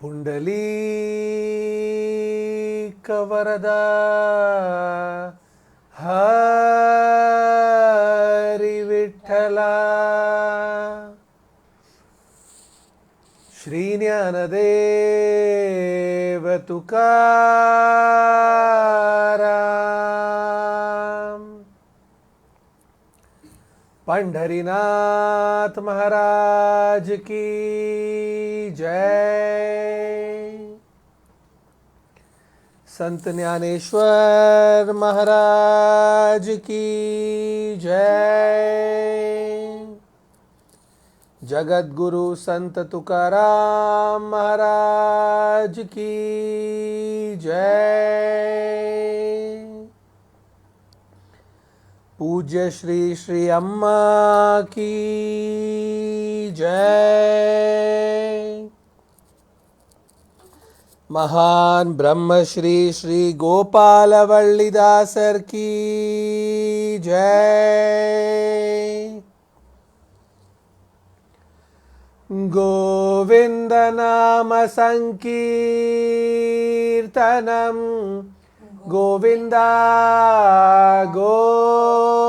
पुंडलीकवरदा हरि विठ्ठला श्रीज्ञानदेव तुकाराम पंढरीनाथ महाराज की जय। संत ज्ञानेश्वर महाराज की जय। जगत गुरु संत तुकाराम महाराज की जय। पूज्य श्री श्री अम्मा की जय। महान ब्रह्म श्री श्री गोपाल वल्लीदासर की जय। गोविंद नाम संकीर्तनम गोविंदा गोविंदा।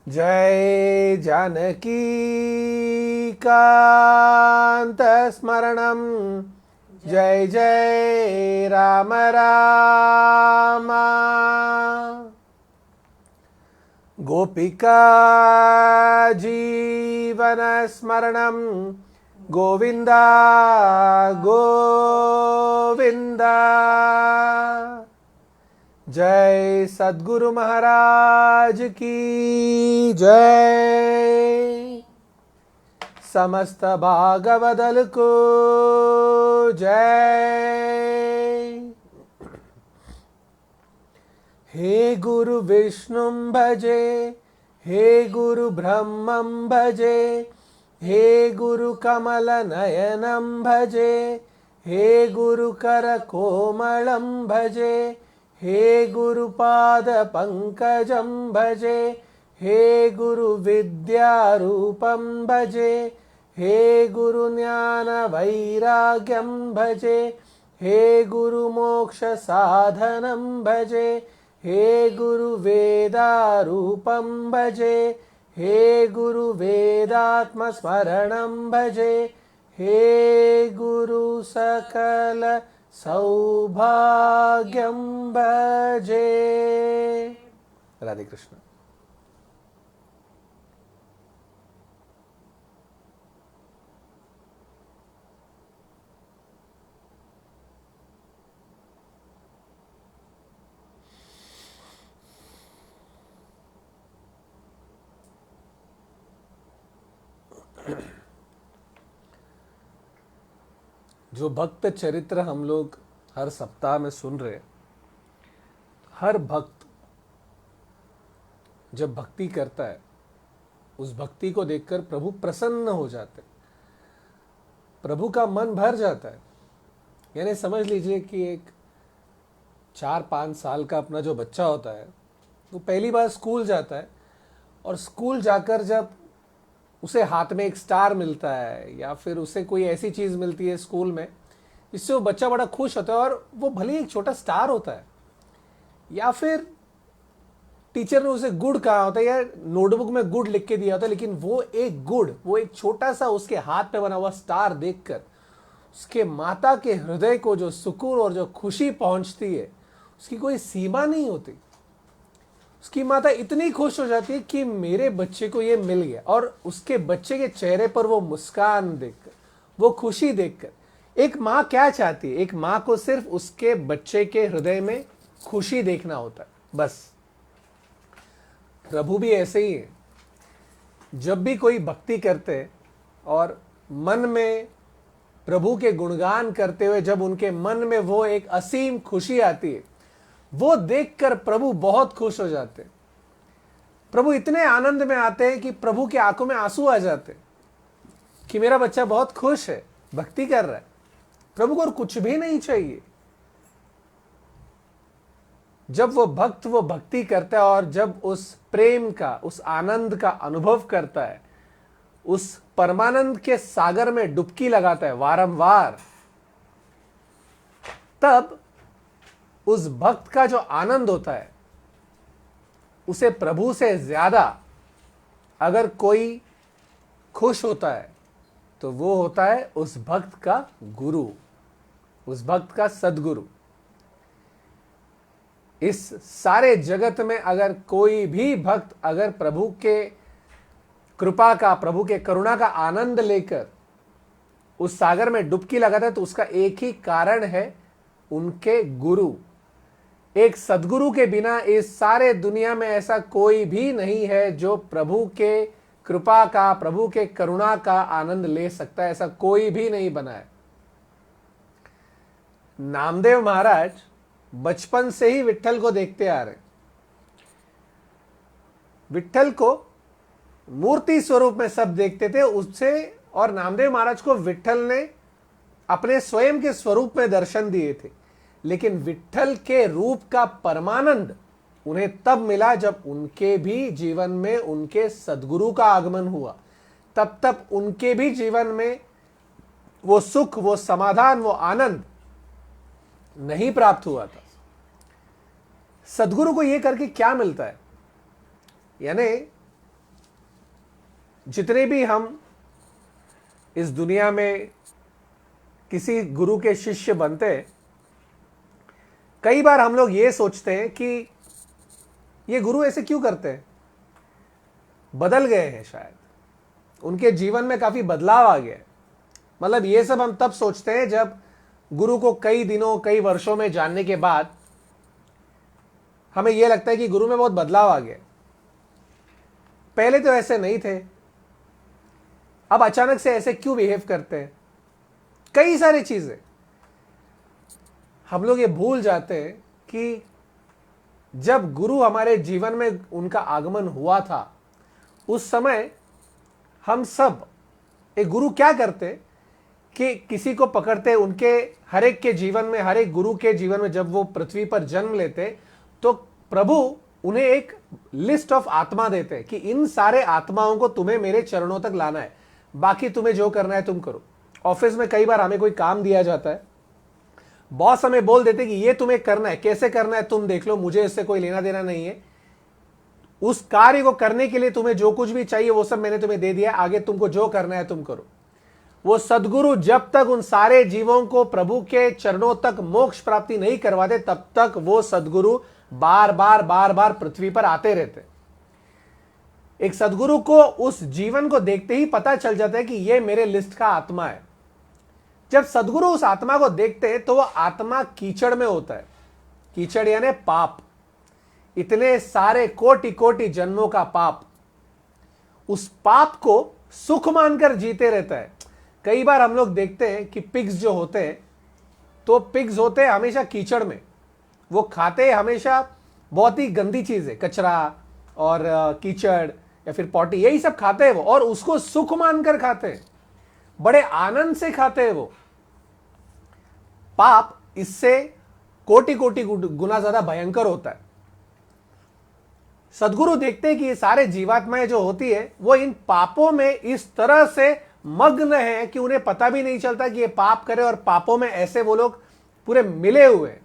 जय जानकी कांत स्मरणम जय जय राम राम। गोपिका जीवन स्मरणम गोविंदा गोविंदा। जय सद्गुरु महाराज की जय। समस्त भागवदल को जय। हे गुरु विष्णुं भजे हे गुरु ब्रह्मं भजे हे गुरु कमल नयनं भजे हे गुरु कर कोमलं भजे हे गुरु पाद पंकजं भजे हे गुरु विद्यारूपं भजे हे गुरु ज्ञान वैराग्यं भजे हे गुरु मोक्ष साधनं भजे हे गुरु वेदारूपं भजे हे गुरु वेदात्म स्मरणं भजे हे गुरु सकल सौभाग्यं भजे। राधे कृष्ण। जो भक्त चरित्र हम लोग हर सप्ताह में सुन रहे हैं, हर भक्त जब भक्ति करता है उस भक्ति को देखकर प्रभु प्रसन्न हो जाते हैं, प्रभु का मन भर जाता है। यानी समझ लीजिए कि एक 4-5 साल का अपना जो बच्चा होता है वो पहली बार स्कूल जाता है और स्कूल जाकर जब उसे हाथ में एक स्टार मिलता है या फिर उसे कोई ऐसी चीज़ मिलती है स्कूल में जिससे वो बच्चा बड़ा खुश होता है, और वो भले ही एक छोटा स्टार होता है या फिर टीचर ने उसे गुड कहा होता है या नोटबुक में गुड लिख के दिया होता है, लेकिन वो एक गुड, वो एक छोटा सा उसके हाथ पे बना हुआ स्टार देखकर उसके माता के हृदय को जो सुकून और जो खुशी पहुंचती है उसकी कोई सीमा नहीं होती। उसकी माता इतनी खुश हो जाती है कि मेरे बच्चे को ये मिल गया, और उसके बच्चे के चेहरे पर वो मुस्कान देखकर, वो खुशी देखकर, एक माँ क्या चाहती है? एक माँ को सिर्फ उसके बच्चे के हृदय में खुशी देखना होता है, बस। प्रभु भी ऐसे ही है। जब भी कोई भक्ति करते और मन में प्रभु के गुणगान करते हुए जब उनके मन में वो एक असीम खुशी आती है, वो देखकर प्रभु बहुत खुश हो जाते हैं। प्रभु इतने आनंद में आते हैं कि प्रभु की आंखों में आंसू आ जाते हैं कि मेरा बच्चा बहुत खुश है, भक्ति कर रहा है। प्रभु को और कुछ भी नहीं चाहिए। जब वो भक्त वो भक्ति करता है और जब उस प्रेम का, उस आनंद का अनुभव करता है, उस परमानंद के सागर में डुबकी लगाता है वारंवार, तब उस भक्त का जो आनंद होता है उसे प्रभु से ज्यादा अगर कोई खुश होता है तो वो होता है उस भक्त का गुरु, उस भक्त का सद्गुरु। इस सारे जगत में अगर कोई भी भक्त अगर प्रभु के कृपा का, प्रभु के करुणा का आनंद लेकर उस सागर में डुबकी लगाता है तो उसका एक ही कारण है, उनके गुरु। एक सद्गुरु के बिना इस सारे दुनिया में ऐसा कोई भी नहीं है जो प्रभु के कृपा का, प्रभु के करुणा का आनंद ले सकता है, ऐसा कोई भी नहीं बना है। नामदेव महाराज बचपन से ही विट्ठल को देखते आ रहे। विट्ठल को मूर्ति स्वरूप में सब देखते थे उससे, और नामदेव महाराज को विट्ठल ने अपने स्वयं के स्वरूप में दर्शन दिए थे। लेकिन विट्ठल के रूप का परमानंद उन्हें तब मिला जब उनके भी जीवन में उनके सद्गुरु का आगमन हुआ। तब उनके भी जीवन में वो सुख, वो समाधान, वो आनंद नहीं प्राप्त हुआ था। सद्गुरु को ये करके क्या मिलता है? यानी जितने भी हम इस दुनिया में किसी गुरु के शिष्य बनते हैं, कई बार हम लोग ये सोचते हैं कि ये गुरु ऐसे क्यों करते हैं, बदल गए हैं, शायद उनके जीवन में काफी बदलाव आ गया है। मतलब ये सब हम तब सोचते हैं जब गुरु को कई दिनों, कई वर्षों में जानने के बाद हमें यह लगता है कि गुरु में बहुत बदलाव आ गया। पहले तो ऐसे नहीं थे, अब अचानक से ऐसे क्यों बिहेव करते हैं? कई सारी चीजें हम लोग ये भूल जाते हैं कि जब गुरु हमारे जीवन में उनका आगमन हुआ था उस समय हम सब, एक गुरु क्या करते कि किसी को पकड़ते, उनके हर एक के जीवन में, हर एक गुरु के जीवन में जब वो पृथ्वी पर जन्म लेते तो प्रभु उन्हें एक लिस्ट ऑफ आत्मा देते कि इन सारे आत्माओं को तुम्हें मेरे चरणों तक लाना है, बाकी तुम्हें जो करना है तुम करो। ऑफिस में कई बार हमें कोई काम दिया जाता है, बॉस हमें बोल देते कि ये तुम्हें करना है, कैसे करना है तुम देख लो, मुझे इससे कोई लेना देना नहीं है। उस कार्य को करने के लिए तुम्हें जो कुछ भी चाहिए वो सब मैंने तुम्हें दे दिया, आगे तुमको जो करना है तुम करो। वो सद्गुरु जब तक उन सारे जीवों को प्रभु के चरणों तक मोक्ष प्राप्ति नहीं करवाते तब तक वो सद्गुरु बार बार पृथ्वी पर आते रहते। एक सद्गुरु को उस जीवन को देखते ही पता चल जाता है कि ये मेरे लिस्ट का आत्मा है। जब सद्गुरु उस आत्मा को देखते हैं तो वह आत्मा कीचड़ में होता है। कीचड़ यानी पाप, इतने सारे कोटि कोटि जन्मों का पाप, उस पाप को सुख मानकर जीते रहता है। कई बार हम लोग देखते हैं कि पिग्स जो होते हैं, तो पिग्स होते हैं हमेशा कीचड़ में, वो खाते हमेशा बहुत ही गंदी चीजें, कचरा और कीचड़ या फिर पॉटी, यही सब खाते हैं वो, और उसको सुख मानकर खाते हैं, बड़े आनंद से खाते हैं वो। पाप इससे कोटि कोटि गुना ज्यादा भयंकर होता है। सद्गुरु देखते हैं कि ये सारे जीवात्माएं जो होती है वो इन पापों में इस तरह से मग्न है कि उन्हें पता भी नहीं चलता कि ये पाप करे, और पापों में ऐसे वो लोग पूरे मिले हुए हैं।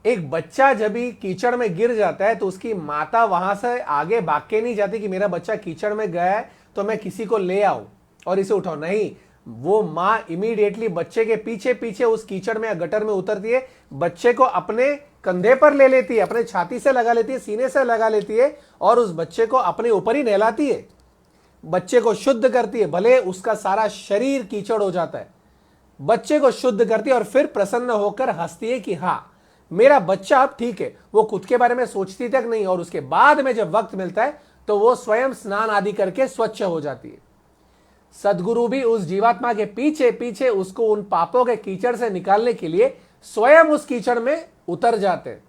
एक बच्चा जब भी कीचड़ में गिर जाता है तो उसकी माता वहां से आगे भाग के नहीं जाती कि मेरा बच्चा कीचड़ में गया है तो मैं किसी को ले आऊं और इसे उठाऊं। नहीं, वो माँ इमीडिएटली बच्चे के पीछे पीछे उस कीचड़ में या गटर में उतरती है, बच्चे को अपने कंधे पर ले लेती है, अपने छाती से लगा लेती है, सीने से लगा लेती है और उस बच्चे को अपने ऊपर ही नहलाती है, बच्चे को शुद्ध करती है। भले उसका सारा शरीर कीचड़ हो जाता है, बच्चे को शुद्ध करती है और फिर प्रसन्न होकर हंसती है कि हाँ मेरा बच्चा अब ठीक है। वो खुद के बारे में सोचती तक नहीं और उसके बाद में जब वक्त मिलता है तो वो स्वयं स्नान आदि करके स्वच्छ हो जाती है। सदगुरु भी उस जीवात्मा के पीछे पीछे उसको उन पापों के कीचड़ से निकालने के लिए स्वयं उस कीचड़ में उतर जाते हैं।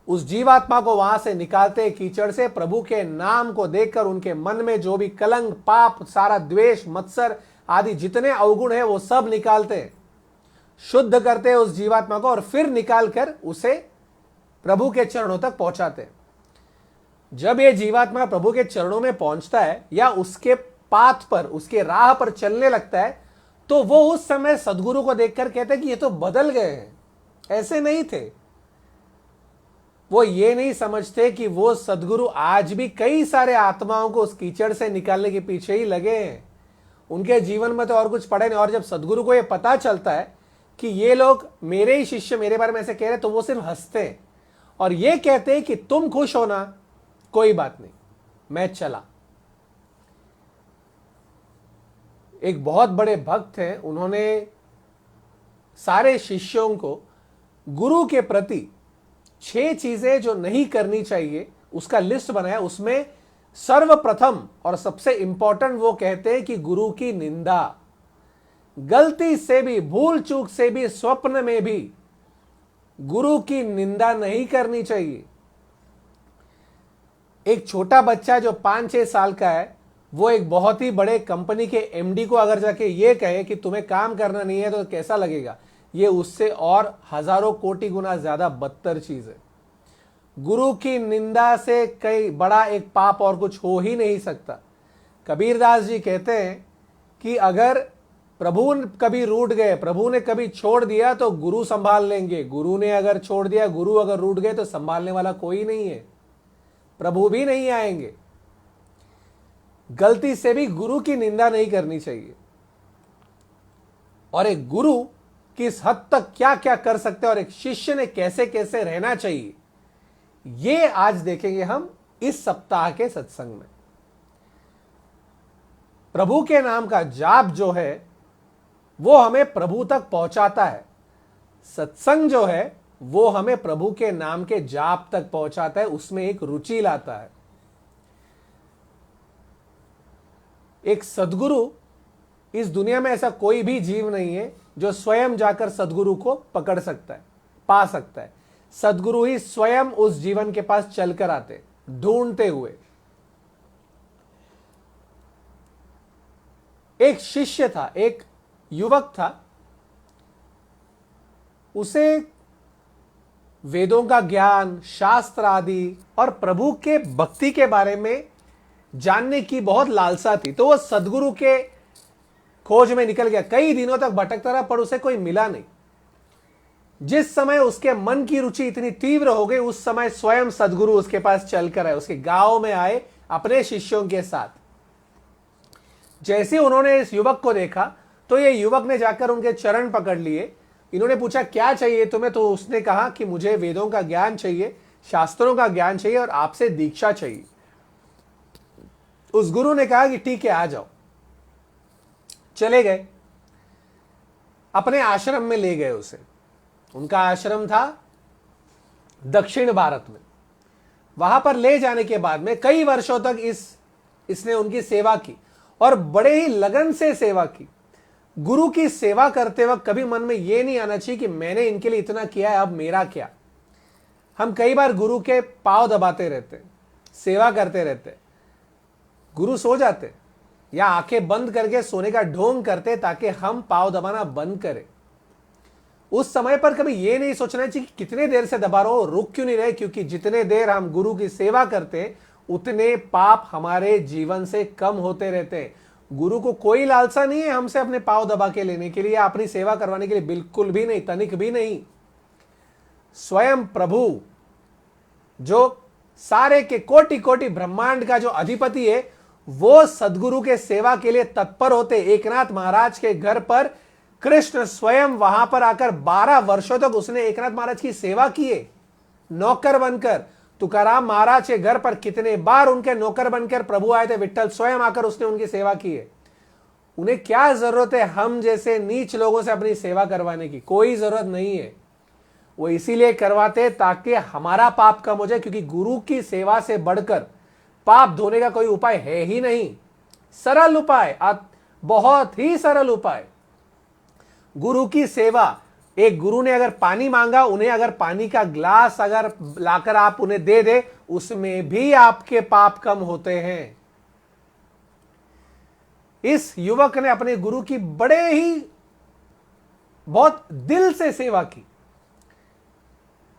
उस जीवात्मा को वहां से निकालते कीचड़ से, प्रभु के नाम को देखकर उनके मन में जो भी कलंक, पाप, सारा द्वेष, मत्सर आदि जितने अवगुण है वो सब निकालते हैं, शुद्ध करते हैं उस जीवात्मा को और फिर निकालकर उसे प्रभु के चरणों तक पहुंचाते हैं। जब ये जीवात्मा प्रभु के चरणों में पहुंचता है या उसके पाथ पर, उसके राह पर चलने लगता है तो वो उस समय सदगुरु को देखकर कहते हैं कि ये तो बदल गए हैं, ऐसे नहीं थे। वो ये नहीं समझते कि वो सदगुरु आज भी कई सारे आत्माओं को उस कीचड़ से निकालने के पीछे ही लगे हैं। उनके जीवन में तो और कुछ पड़े नहीं। और जब सदगुरु को ये पता चलता है कि ये लोग मेरे ही शिष्य मेरे बारे में ऐसे कह रहे तो वो सिर्फ हंसते हैं और ये कहते हैं कि तुम खुश हो ना, कोई बात नहीं, मैं चला। एक बहुत बड़े भक्त हैं, उन्होंने सारे शिष्यों को गुरु के प्रति 6 चीजें जो नहीं करनी चाहिए उसका लिस्ट बनाया। उसमें सर्वप्रथम और सबसे इंपॉर्टेंट वो कहते हैं कि गुरु की निंदा, गलती से भी, भूल चूक से भी, स्वप्न में भी गुरु की निंदा नहीं करनी चाहिए। एक छोटा बच्चा जो 5-6 साल का है वो एक बहुत ही बड़े कंपनी के एमडी को अगर जाके ये कहे कि तुम्हें काम करना नहीं है तो कैसा लगेगा? ये उससे और हजारों कोटि गुना ज्यादा बदतर चीज है। गुरु की निंदा से कई बड़ा एक पाप और कुछ हो ही नहीं सकता। कबीरदास जी कहते हैं कि अगर प्रभु कभी रूठ गए, प्रभु ने कभी छोड़ दिया तो गुरु संभाल लेंगे, गुरु ने अगर छोड़ दिया, गुरु अगर रूठ गए तो संभालने वाला कोई नहीं है, प्रभु भी नहीं आएंगे। गलती से भी गुरु की निंदा नहीं करनी चाहिए। और एक गुरु किस हद तक क्या क्या कर सकते हैं और एक शिष्य ने कैसे कैसे रहना चाहिए, ये आज देखेंगे हम इस सप्ताह के सत्संग में। प्रभु के नाम का जाप जो है वो हमें प्रभु तक पहुंचाता है, सत्संग जो है वो हमें प्रभु के नाम के जाप तक पहुंचाता है, उसमें एक रुचि लाता है। एक सद्गुरु, इस दुनिया में ऐसा कोई भी जीव नहीं है जो स्वयं जाकर सद्गुरु को पकड़ सकता है, पा सकता है। सद्गुरु ही स्वयं उस जीवन के पास चलकर आते, ढूंढते हुए। एक शिष्य था, एक युवक था, उसे वेदों का ज्ञान, शास्त्र आदि और प्रभु के भक्ति के बारे में जानने की बहुत लालसा थी। तो वह सद्गुरु के खोज में निकल गया, कई दिनों तक भटकता रहा पर उसे कोई मिला नहीं। जिस समय उसके मन की रुचि इतनी तीव्र हो गई, उस समय स्वयं सद्गुरु उसके पास चलकर आए, उसके गांव में आए अपने शिष्यों के साथ। जैसे उन्होंने इस युवक को देखा तो ये युवक ने जाकर उनके चरण पकड़ लिए। इन्होंने पूछा क्या चाहिए तुम्हें? तो उसने कहा कि मुझे वेदों का ज्ञान चाहिए, शास्त्रों का ज्ञान चाहिए और आपसे दीक्षा चाहिए। उस गुरु ने कहा कि ठीक है, आ जाओ। चले गए, अपने आश्रम में ले गए उसे। उनका आश्रम था दक्षिण भारत में। वहां पर ले जाने के बाद में कई वर्षों तक इसने उनकी सेवा की और बड़े ही लगन से सेवा की। गुरु की सेवा करते वक्त कभी मन में यह नहीं आना चाहिए कि मैंने इनके लिए इतना किया है, अब मेरा क्या। हम कई बार गुरु के पांव दबाते रहते, सेवा करते रहते, गुरु सो जाते या आंखें बंद करके सोने का ढोंग करते ताकि हम पांव दबाना बंद करें। उस समय पर कभी यह नहीं सोचना चाहिए कि कितने देर से दबा रहा हो, रुक क्यों नहीं रहे, क्योंकि जितने देर हम गुरु की सेवा करते हैं उतने पाप हमारे जीवन से कम होते रहते हैं। गुरु को कोई लालसा नहीं है हमसे अपने पांव दबा के लेने के लिए या अपनी सेवा करवाने के लिए, बिल्कुल भी नहीं, तनिक भी नहीं। स्वयं प्रभु जो सारे के कोटि कोटि ब्रह्मांड का जो अधिपति है, वो सदगुरु के सेवा के लिए तत्पर होते। एकनाथ महाराज के घर पर कृष्ण स्वयं वहां पर आकर 12 वर्षों तक उसने एकनाथ महाराज की सेवा की है, नौकर बनकर। तुकाराम महाराज के घर पर कितने बार उनके नौकर बनकर प्रभु आए थे, विट्ठल स्वयं आकर उसने उनकी सेवा की है। उन्हें क्या जरूरत है हम जैसे नीच लोगों से अपनी सेवा करवाने की? कोई जरूरत नहीं है। वो इसीलिए करवाते ताकि हमारा पाप कम हो जाए, क्योंकि गुरु की सेवा से बढ़कर पाप धोने का कोई उपाय है ही नहीं। सरल उपाय, बहुत ही सरल उपाय, गुरु की सेवा। एक गुरु ने अगर पानी मांगा, उन्हें अगर पानी का ग्लास अगर लाकर आप उन्हें दे दे, उसमें भी आपके पाप कम होते हैं। इस युवक ने अपने गुरु की बड़े ही बहुत दिल से सेवा की।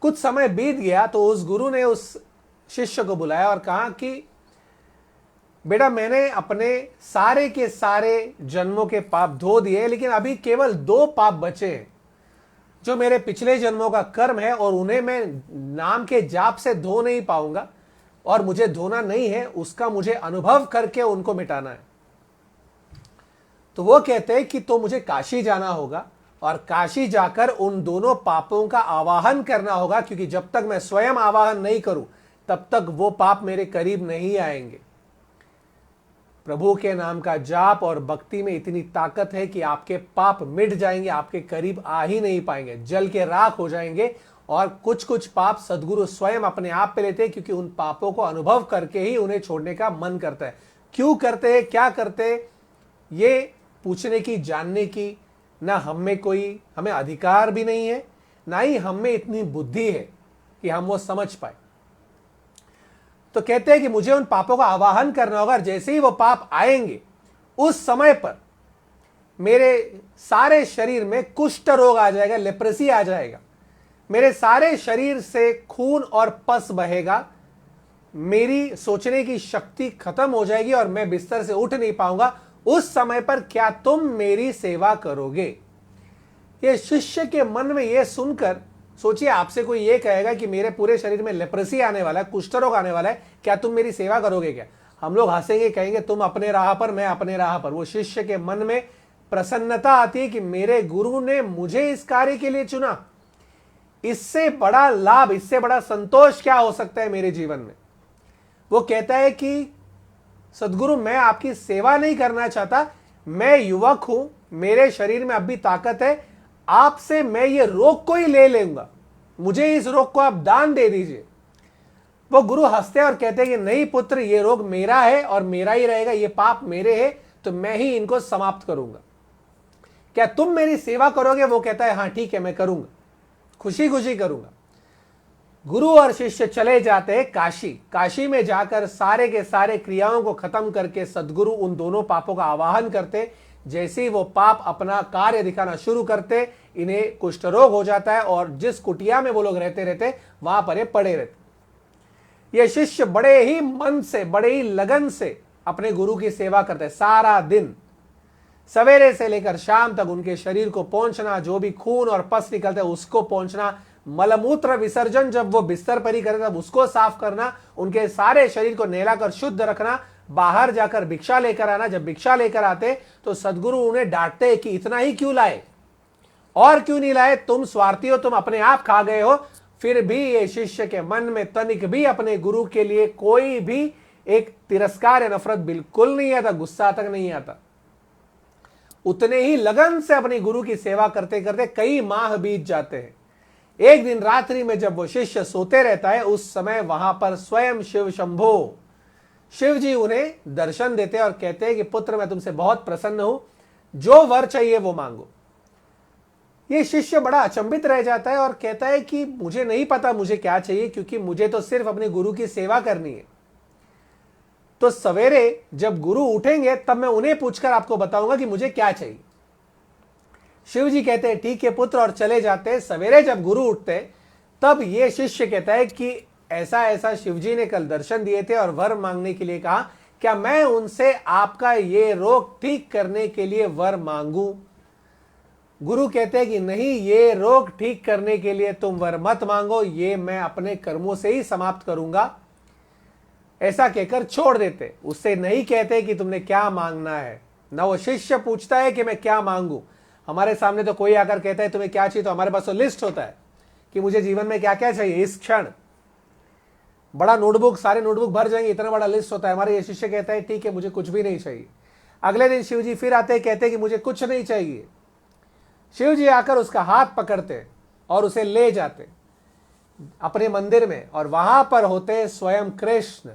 कुछ समय बीत गया तो उस गुरु ने उस शिष्य को बुलाया और कहा कि बेटा, मैंने अपने सारे के सारे जन्मों के पाप धो दिए, लेकिन अभी केवल 2 पाप बचे हैं जो मेरे पिछले जन्मों का कर्म है, और उन्हें मैं नाम के जाप से धो नहीं पाऊंगा, और मुझे धोना नहीं है, उसका मुझे अनुभव करके उनको मिटाना है। तो वो कहते हैं कि तो मुझे काशी जाना होगा और काशी जाकर उन दोनों पापों का आवाहन करना होगा, क्योंकि जब तक मैं स्वयं आवाहन नहीं करूं तब तक वो पाप मेरे करीब नहीं आएंगे। प्रभु के नाम का जाप और भक्ति में इतनी ताकत है कि आपके पाप मिट जाएंगे, आपके करीब आ ही नहीं पाएंगे, जल के राख हो जाएंगे। और कुछ कुछ पाप सदगुरु स्वयं अपने आप पे लेते हैं, क्योंकि उन पापों को अनुभव करके ही उन्हें छोड़ने का मन करता है। क्यों करते हैं, क्या करते हैं, ये पूछने की, जानने की ना हमें अधिकार भी नहीं है, ना ही हमें इतनी बुद्धि है कि हम वो समझ पाए। तो कहते हैं कि मुझे उन पापों का आवाहन करना होगा, और जैसे ही वो पाप आएंगे उस समय पर मेरे सारे शरीर में कुष्ठ रोग आ जाएगा, लेप्रेसी आ जाएगा, मेरे सारे शरीर से खून और पस बहेगा, मेरी सोचने की शक्ति खत्म हो जाएगी और मैं बिस्तर से उठ नहीं पाऊंगा। उस समय पर क्या तुम मेरी सेवा करोगे? ये शिष्य के मन में यह सुनकर, सोचिए आपसे कोई ये कहेगा कि मेरे पूरे शरीर में लेप्रेसी आने वाला है, कुष्ठ रोग आने वाला है, क्या तुम मेरी सेवा करोगे? क्या हम लोग हंसेंगे, कहेंगे तुम अपने राह पर, मैं अपने राह पर। वो शिष्य के मन में प्रसन्नता आती है कि मेरे गुरु ने मुझे इस कार्य के लिए चुना, इससे बड़ा लाभ, इससे बड़ा संतोष क्या हो सकता है मेरे जीवन में। वो कहता है कि सदगुरु, मैं आपकी सेवा नहीं करना चाहता, मैं युवक हूं, मेरे शरीर में अभी ताकत है, आपसे मैं ये रोग को ही ले लूंगा, मुझे इस रोग को आप दान दे दीजिए। वो गुरु हंसते और कहते हैं कि नहीं पुत्र, ये रोग मेरा है और मेरा ही रहेगा, ये पाप मेरे हैं, तो मैं ही इनको समाप्त करूंगा। क्या तुम मेरी सेवा करोगे? वो कहता है हाँ ठीक है, मैं करूंगा, खुशी खुशी करूंगा। गुरु और शिष्य चले जाते हैं काशी। काशी में जाकर सारे के सारे क्रियाओं को खत्म करके सदगुरु उन दोनों पापों का आवाहन करते। जैसे ही वो पाप अपना कार्य दिखाना शुरू करते, इन्हें कुष्ठ रोग हो जाता है, और जिस कुटिया में वो लोग रहते वहां पर ये पड़े रहते। ये शिष्य बड़े ही मन से, बड़े ही लगन से अपने गुरु की सेवा करते। सारा दिन सवेरे से लेकर शाम तक उनके शरीर को पहुंचना, जो भी खून और पस निकलता है उसको पहुंचना, मलमूत्र विसर्जन जब वो बिस्तर पर ही करे तब उसको साफ करना, उनके सारे शरीर को नहलाकर शुद्ध रखना, बाहर जाकर भिक्षा लेकर आना। जब भिक्षा लेकर आते तो सदगुरु उन्हें डांटते कि इतना ही क्यों लाए, और क्यों नहीं लाए, तुम स्वार्थी हो, तुम अपने आप खा गए हो। फिर भी ये शिष्य के मन में तनिक भी अपने गुरु के लिए कोई भी एक तिरस्कार या नफरत बिल्कुल नहीं आता, गुस्सा तक नहीं आता। उतने ही लगन से अपने गुरु की सेवा करते करते कई माह बीत जाते हैं। एक दिन रात्रि में जब वो शिष्य सोते रहता है, उस समय वहां पर स्वयं शिव शंभो, शिव जी उन्हें दर्शन देते हैं और कहते हैं कि पुत्र, मैं तुमसे बहुत प्रसन्न हूं, जो वर चाहिए वो मांगो। ये शिष्य बड़ा अचंभित रह जाता है और कहता है कि मुझे नहीं पता मुझे क्या चाहिए, क्योंकि मुझे तो सिर्फ अपने गुरु की सेवा करनी है। तो सवेरे जब गुरु उठेंगे तब मैं उन्हें पूछकर आपको बताऊंगा कि मुझे क्या चाहिए। शिव जी कहते हैं ठीक है पुत्र, और चले जाते हैं। सवेरे जब गुरु उठते तब ये शिष्य कहता है कि ऐसा ऐसा शिवजी ने कल दर्शन दिए थे और वर मांगने के लिए कहा, क्या मैं उनसे आपका ये रोग ठीक करने के लिए वर मांगू? गुरु कहते हैं कि नहीं, ये रोग ठीक करने के लिए तुम वर मत मांगो, ये मैं अपने कर्मों से ही समाप्त करूंगा, ऐसा कहकर छोड़ देते। उससे नहीं कहते कि तुमने क्या मांगना है। ना वो शिष्य पूछता है कि मैं क्या मांगू। हमारे सामने तो कोई आकर कहता है तुम्हें क्या चाहिए, तो हमारे पास तो लिस्ट होता है कि मुझे जीवन में क्या क्या चाहिए इस क्षण। बड़ा नोटबुक, सारे नोटबुक भर जाएंगे, इतना बड़ा लिस्ट होता है। हमारे ये शिष्य कहता है ठीक है, मुझे कुछ भी नहीं चाहिए। अगले दिन शिव जी फिर आते हैं, कहते हैं कि मुझे कुछ नहीं चाहिए। शिव जी आकर उसका हाथ पकड़ते और उसे ले जाते अपने मंदिर में, और वहां पर होते स्वयं कृष्ण।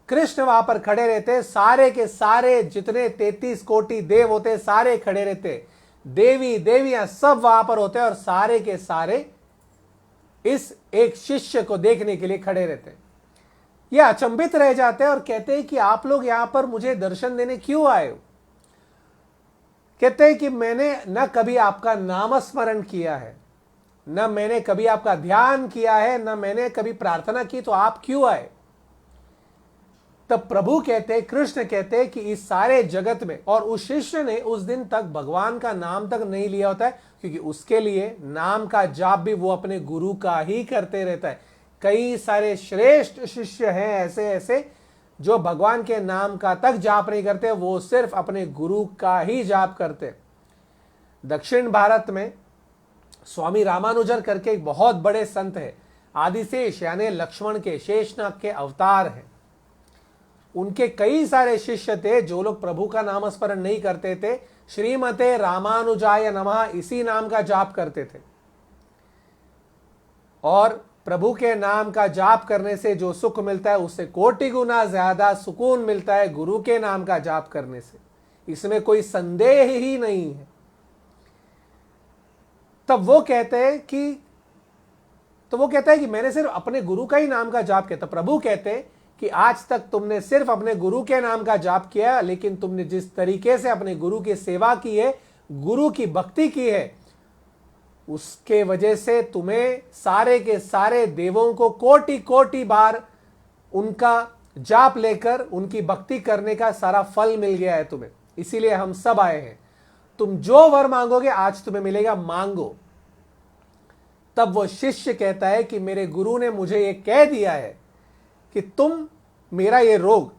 कृष्ण वहां पर खड़े रहते, सारे के सारे जितने 33 कोटि देव होते सारे खड़े रहते, देवी देवियां सब वहां पर होते, और सारे के सारे इस एक शिष्य को देखने के लिए खड़े रहते। ये अचंभित रह जाते हैं और कहते हैं कि आप लोग यहां पर मुझे दर्शन देने क्यों आए हो। कहते हैं कि मैंने न कभी आपका नाम स्मरण किया है, न मैंने कभी आपका ध्यान किया है, न मैंने कभी प्रार्थना की, तो आप क्यों आए। तब प्रभु कहते, कृष्ण कहते कि इस सारे जगत में, और उस शिष्य ने उस दिन तक भगवान का नाम तक नहीं लिया होता है, क्योंकि उसके लिए नाम का जाप भी वो अपने गुरु का ही करते रहता है। कई सारे श्रेष्ठ शिष्य हैं ऐसे ऐसे जो भगवान के नाम का तक जाप नहीं करते, वो सिर्फ अपने गुरु का ही जाप करते। दक्षिण भारत में स्वामी रामानुजर करके एक बहुत बड़े संत है, आदिशेष यानी लक्ष्मण के, शेषनाग के अवतार हैं। उनके कई सारे शिष्य थे जो लोग प्रभु का नाम स्मरण नहीं करते थे, श्रीमते रामानुजाय नमः इसी नाम का जाप करते थे। और प्रभु के नाम का जाप करने से जो सुख मिलता है उससे कोटि गुना ज्यादा सुकून मिलता है गुरु के नाम का जाप करने से, इसमें कोई संदेह ही नहीं है। तब वो कहते हैं कि मैंने सिर्फ अपने गुरु का ही नाम का जाप किया। तो प्रभु कहते हैं कि आज तक तुमने सिर्फ अपने गुरु के नाम का जाप किया, लेकिन तुमने जिस तरीके से अपने गुरु की सेवा की है, गुरु की भक्ति की है, उसके वजह से तुम्हें सारे के सारे देवों को कोटि कोटि बार उनका जाप लेकर उनकी भक्ति करने का सारा फल मिल गया है तुम्हें। इसीलिए हम सब आए हैं। तुम जो वर मांगोगे आज तुम्हें मिलेगा, मांगो। तब वो शिष्य कहता है कि मेरे गुरु ने मुझे ये कह दिया है कि तुम मेरा ये रोग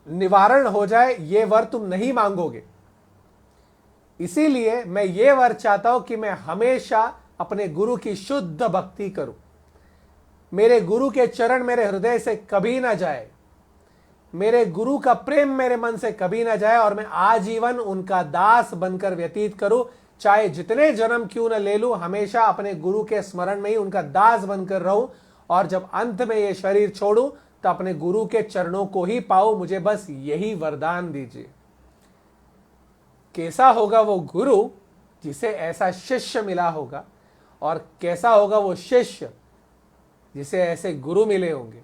निवारण हो जाए, ये वर तुम नहीं मांगोगे। इसीलिए मैं ये वर चाहता हूं कि मैं हमेशा अपने गुरु की शुद्ध भक्ति करूं, मेरे गुरु के चरण मेरे हृदय से कभी ना जाए, मेरे गुरु का प्रेम मेरे मन से कभी ना जाए, और मैं आजीवन उनका दास बनकर व्यतीत करूं, चाहे जितने जन्म क्यों न ले लूं, हमेशा अपने गुरु के स्मरण में ही उनका दास बनकर रहूं, और जब अंत में ये शरीर छोड़ूं तो अपने गुरु के चरणों को ही पाऊं। मुझे बस यही वरदान दीजिए। कैसा होगा वो गुरु जिसे ऐसा शिष्य मिला होगा, और कैसा होगा वो शिष्य जिसे ऐसे गुरु मिले होंगे।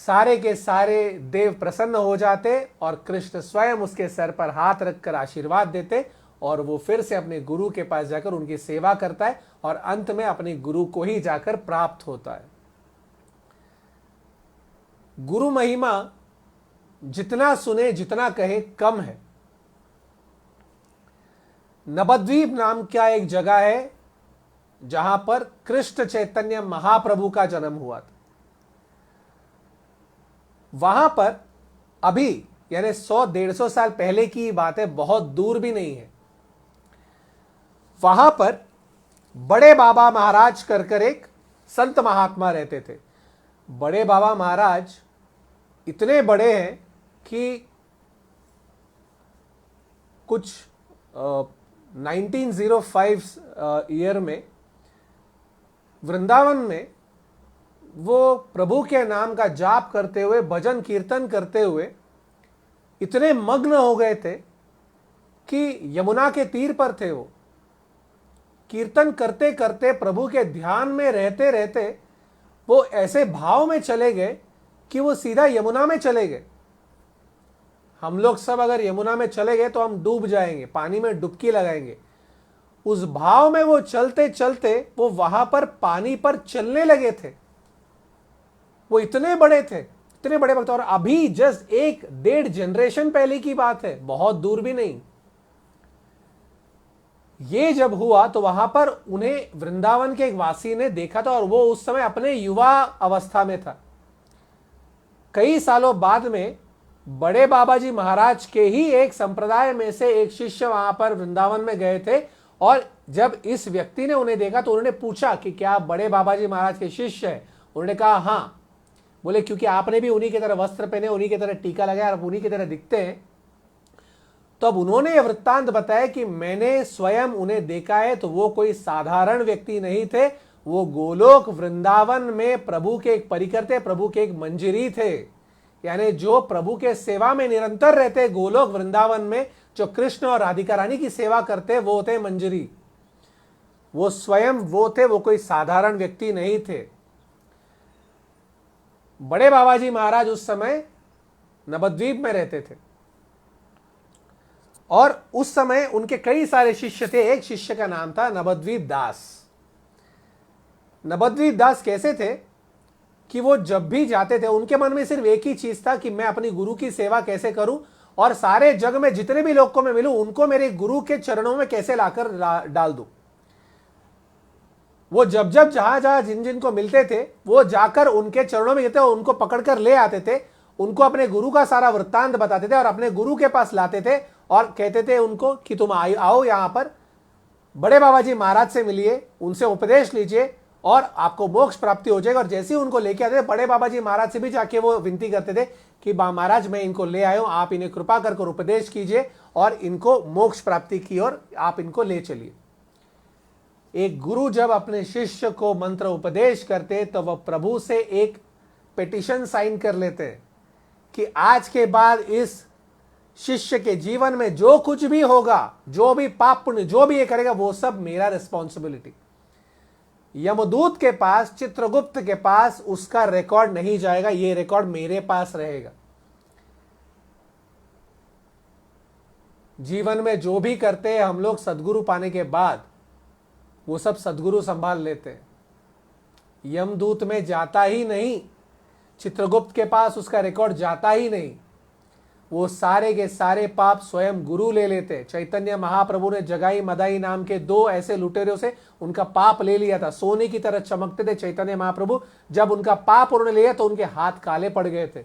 सारे के सारे देव प्रसन्न हो जाते और कृष्ण स्वयं उसके सर पर हाथ रखकर आशीर्वाद देते, और वो फिर से अपने गुरु के पास जाकर उनकी सेवा करता है, और अंत में अपने गुरु को ही जाकर प्राप्त होता है। गुरु महिमा जितना सुने जितना कहे कम है। नवद्वीप नाम का एक जगह है जहां पर कृष्ण चैतन्य महाप्रभु का जन्म हुआ था। वहां पर अभी यानी 100-150 साल पहले की बात है, बहुत दूर भी नहीं है। वहां पर बड़े बाबा महाराज कर एक संत महात्मा रहते थे। बड़े बाबा महाराज इतने बड़े हैं कि कुछ 1905 ईयर में वृंदावन में वो प्रभु के नाम का जाप करते हुए, भजन कीर्तन करते हुए इतने मग्न हो गए थे कि यमुना के तीर पर थे। वो कीर्तन करते करते, प्रभु के ध्यान में रहते रहते वो ऐसे भाव में चले गए कि वो सीधा यमुना में चले गए। हम लोग सब अगर यमुना में चले गए तो हम डूब जाएंगे, पानी में डुबकी लगाएंगे। उस भाव में वो चलते चलते वो वहां पर पानी पर चलने लगे थे। वो इतने बड़े थे, इतने बड़े भक्त, और अभी जस्ट 1-1.5 जनरेशन पहले की बात है, बहुत दूर भी नहीं। ये जब हुआ तो वहां पर उन्हें वृंदावन के एक वासी ने देखा था, और वो उस समय अपने युवा अवस्था में था। कई सालों बाद में बड़े बाबा जी महाराज के ही एक संप्रदाय में से एक शिष्य वहां पर वृंदावन में गए थे, और जब इस व्यक्ति ने उन्हें देखा तो उन्होंने पूछा कि क्या आप बड़े बाबा जी महाराज के शिष्य हैं? उन्होंने कहा हाँ। बोले क्योंकि आपने भी उन्हीं की तरह वस्त्र पहने, उन्हीं की तरह टीका लगाया, आप उन्हीं की तरह दिखते हैं। तो अब उन्होंने यह वृत्तांत बताया कि मैंने स्वयं उन्हें देखा है, तो वो कोई साधारण व्यक्ति नहीं थे, वो गोलोक वृंदावन में प्रभु के एक परिकर थे, प्रभु के एक मंजरी थे। यानी जो प्रभु के सेवा में निरंतर रहते गोलोक वृंदावन में, जो कृष्ण और राधिका रानी की सेवा करते, वो थे मंजरी। वो स्वयं वो थे, वो कोई साधारण व्यक्ति नहीं थे। बड़े बाबा जी महाराज उस समय नवद्वीप में रहते थे, और उस समय उनके कई सारे शिष्य थे। एक शिष्य का नाम था नवद्वीप दास। नवद्वीप दास कैसे थे कि वो जब भी जाते थे, उनके मन में सिर्फ एक ही चीज था कि मैं अपनी गुरु की सेवा कैसे करूं, और सारे जग में जितने भी लोग को मैं मिलूं उनको मेरे गुरु के चरणों में कैसे लाकर डाल दूं। वो जब जब जहां जहां जिन जिन को मिलते थे, वो जाकर उनके चरणों में गिरते और उनको पकड़कर ले आते थे, उनको अपने गुरु का सारा वृत्तांत बताते थे और अपने गुरु के पास लाते थे, और कहते थे उनको कि तुम आओ यहां पर बड़े बाबा जी महाराज से मिलिए, उनसे उपदेश लीजिए और आपको मोक्ष प्राप्ति हो जाएगा। और जैसे ही उनको लेके आते थे, बड़े बाबा जी महाराज से भी जाके वो विनती करते थे कि महाराज मैं इनको ले आया हूं, आप इन्हें कृपा कर उपदेश कीजिए और इनको मोक्ष प्राप्ति की ओर आप इनको ले चलिए। एक गुरु जब अपने शिष्य को मंत्र उपदेश करते तो वह प्रभु से एक पिटीशन साइन कर लेते कि आज के बाद इस शिष्य के जीवन में जो कुछ भी होगा, जो भी पाप पुण्य जो भी ये करेगा, वो सब मेरा रिस्पॉन्सिबिलिटी। यमदूत के पास, चित्रगुप्त के पास उसका रिकॉर्ड नहीं जाएगा, ये रिकॉर्ड मेरे पास रहेगा। जीवन में जो भी करते हैं हम लोग सदगुरु पाने के बाद, वो सब सदगुरु संभाल लेते हैं। यमदूत में जाता ही नहीं, चित्रगुप्त के पास उसका रिकॉर्ड जाता ही नहीं। वो सारे के सारे पाप स्वयं गुरु ले लेते। चैतन्य महाप्रभु ने जगाई मदाई नाम के 2 ऐसे लुटेरों से उनका पाप ले लिया था। सोने की तरह चमकते थे चैतन्य महाप्रभु। जब उनका पाप उन्होंने लिया तो उनके हाथ काले पड़ गए थे।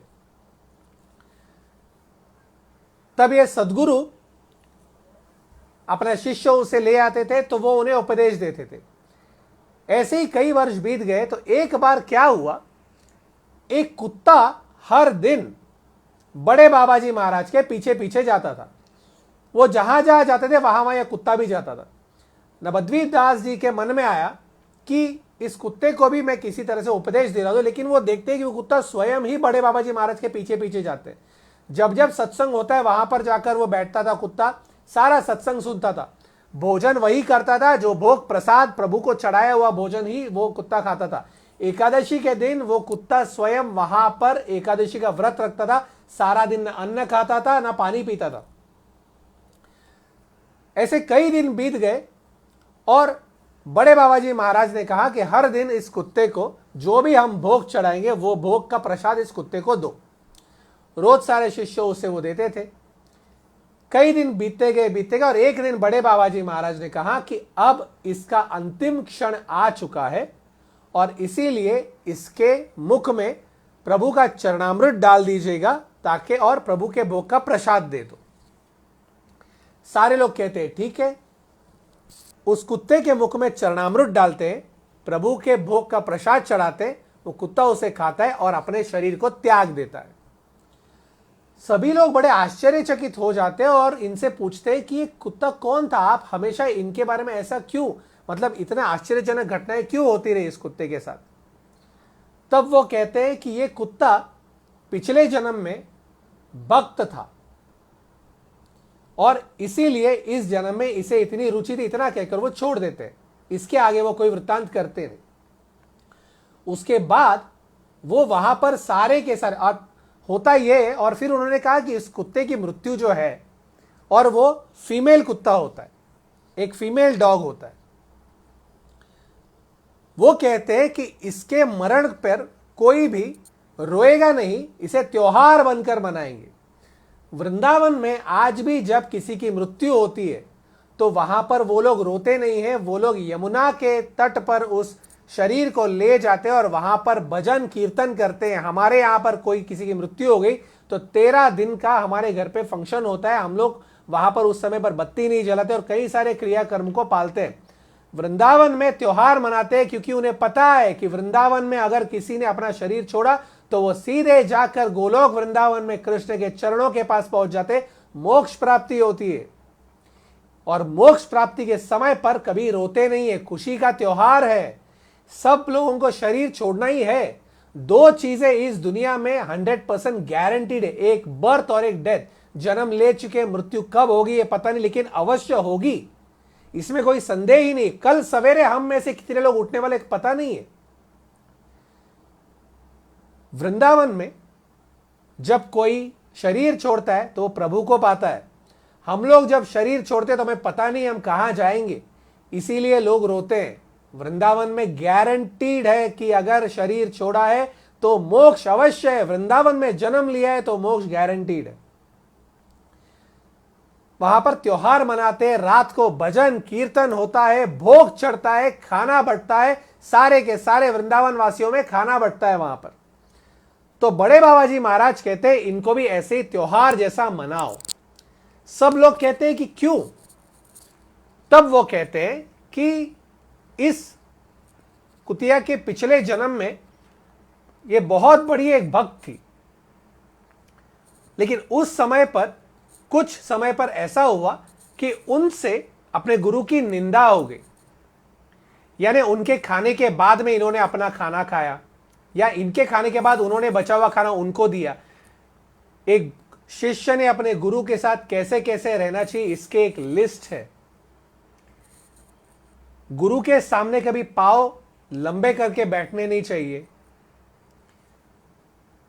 तब ये सदगुरु अपने शिष्यों से ले आते थे तो वो उन्हें उपदेश देते थे। ऐसे ही कई वर्ष बीत गए तो एक बार क्या हुआ, एक कुत्ता हर दिन बड़े बाबा जी महाराज के पीछे पीछे जाता था। वो जहां जहां जाते थे वहां वहां यह कुत्ता भी जाता था। नवद्वीप दास जी के मन में आया कि इस कुत्ते को भी मैं किसी तरह से उपदेश दे रहा हूं, लेकिन वो देखते हैं कि वो कुत्ता स्वयं ही बड़े बाबा जी महाराज के पीछे पीछे जाते हैं। जब जब सत्संग होता है वहां पर जाकर वो बैठता था, कुत्ता सारा सत्संग सुनता था, भोजन वही करता था, जो भोग प्रसाद प्रभु को चढ़ाया हुआ भोजन ही वो कुत्ता खाता था। एकादशी के दिन वो कुत्ता स्वयं वहां पर एकादशी का व्रत रखता था, सारा दिन न अन्न खाता था ना पानी पीता था। ऐसे कई दिन बीत गए और बड़े बाबा जी महाराज ने कहा कि हर दिन इस कुत्ते को जो भी हम भोग चढ़ाएंगे वो भोग का प्रसाद इस कुत्ते को दो। रोज सारे शिष्य उसे वो देते थे। कई दिन बीतते गए और एक दिन बड़े बाबा जी महाराज ने कहा कि अब इसका अंतिम क्षण आ चुका है और इसीलिए इसके मुख में प्रभु का चरणामृत डाल दीजिएगा ताकि और प्रभु के भोग का प्रसाद दे दो। सारे लोग कहते हैं ठीक है। उस कुत्ते के मुख में चरणामृत डालते हैं, प्रभु के भोग का प्रसाद चढ़ाते, वो कुत्ता उसे खाता है और अपने शरीर को त्याग देता है। सभी लोग बड़े आश्चर्यचकित हो जाते हैं और इनसे पूछते हैं कि ये कुत्ता कौन था, आप हमेशा इनके बारे में ऐसा क्यों, मतलब इतना आश्चर्यजनक घटनाएं क्यों होती रही इस कुत्ते के साथ। तब वो कहते हैं कि ये कुत्ता पिछले जन्म में भक्त था और इसीलिए इस जन्म में इसे इतनी रुचि थी, इतना कहकर वो छोड़ देते हैं। इसके आगे वो कोई वृत्तांत करते नहीं। उसके बाद वो वहां पर सारे के सारे और होता ये, और फिर उन्होंने कहा कि इस कुत्ते की मृत्यु जो है और वो फीमेल कुत्ता होता है, एक फीमेल डॉग होता है। वो कहते हैं कि इसके मरण पर कोई भी रोएगा नहीं, इसे त्योहार बनकर मनाएंगे। वृंदावन में आज भी जब किसी की मृत्यु होती है तो वहां पर वो लोग रोते नहीं है, वो लोग यमुना के तट पर उस शरीर को ले जाते हैं और वहां पर भजन कीर्तन करते हैं। हमारे यहाँ पर कोई किसी की मृत्यु हो गई तो 13 दिन का हमारे घर पे फंक्शन होता है, हम लोग वहां पर उस समय पर बत्ती नहीं जलाते और कई सारे क्रियाकर्म को पालते हैं। वृंदावन में त्योहार मनाते हैं क्योंकि उन्हें पता है कि वृंदावन में अगर किसी ने अपना शरीर छोड़ा तो वो सीधे जाकर गोलोक वृंदावन में कृष्ण के चरणों के पास पहुंच जाते, मोक्ष प्राप्ति होती है। और मोक्ष प्राप्ति के समय पर कभी रोते नहीं है, खुशी का त्योहार है। सब लोगों को शरीर छोड़ना ही है। दो चीजें इस दुनिया में 100% गारंटीड है, एक बर्थ और एक डेथ। जन्म ले चुके, मृत्यु कब होगी ये पता नहीं, लेकिन अवश्य होगी, इसमें कोई संदेह ही नहीं। कल सवेरे हम में से कितने लोग उठने वाले पता नहीं है। वृंदावन में जब कोई शरीर छोड़ता है तो वो प्रभु को पाता है। हम लोग जब शरीर छोड़ते हैं तो हमें पता नहीं हम कहां जाएंगे, इसीलिए लोग रोते हैं। वृंदावन में गारंटीड है कि अगर शरीर छोड़ा है तो मोक्ष अवश्य है। वृंदावन में जन्म लिया है तो मोक्ष गारंटीड है। वहां पर त्योहार मनाते हैं, रात को भजन कीर्तन होता है, भोग चढ़ता है, खाना बंटता है, सारे के सारे वृंदावन वासियों में खाना बंटता है वहां पर। तो बड़े बाबा जी महाराज कहते हैं इनको भी ऐसे ही त्योहार जैसा मनाओ। सब लोग कहते हैं कि क्यों? तब वो कहते हैं कि इस कुतिया के पिछले जन्म में ये बहुत बड़ी एक भक्त थी, लेकिन उस समय पर कुछ समय पर ऐसा हुआ कि उनसे अपने गुरु की निंदा हो गई। यानी उनके खाने के बाद में इन्होंने अपना खाना खाया, या इनके खाने के बाद उन्होंने बचा हुआ खाना उनको दिया। एक शिष्य ने अपने गुरु के साथ कैसे कैसे रहना चाहिए इसके एक लिस्ट है। गुरु के सामने कभी पांव लंबे करके बैठने नहीं चाहिए,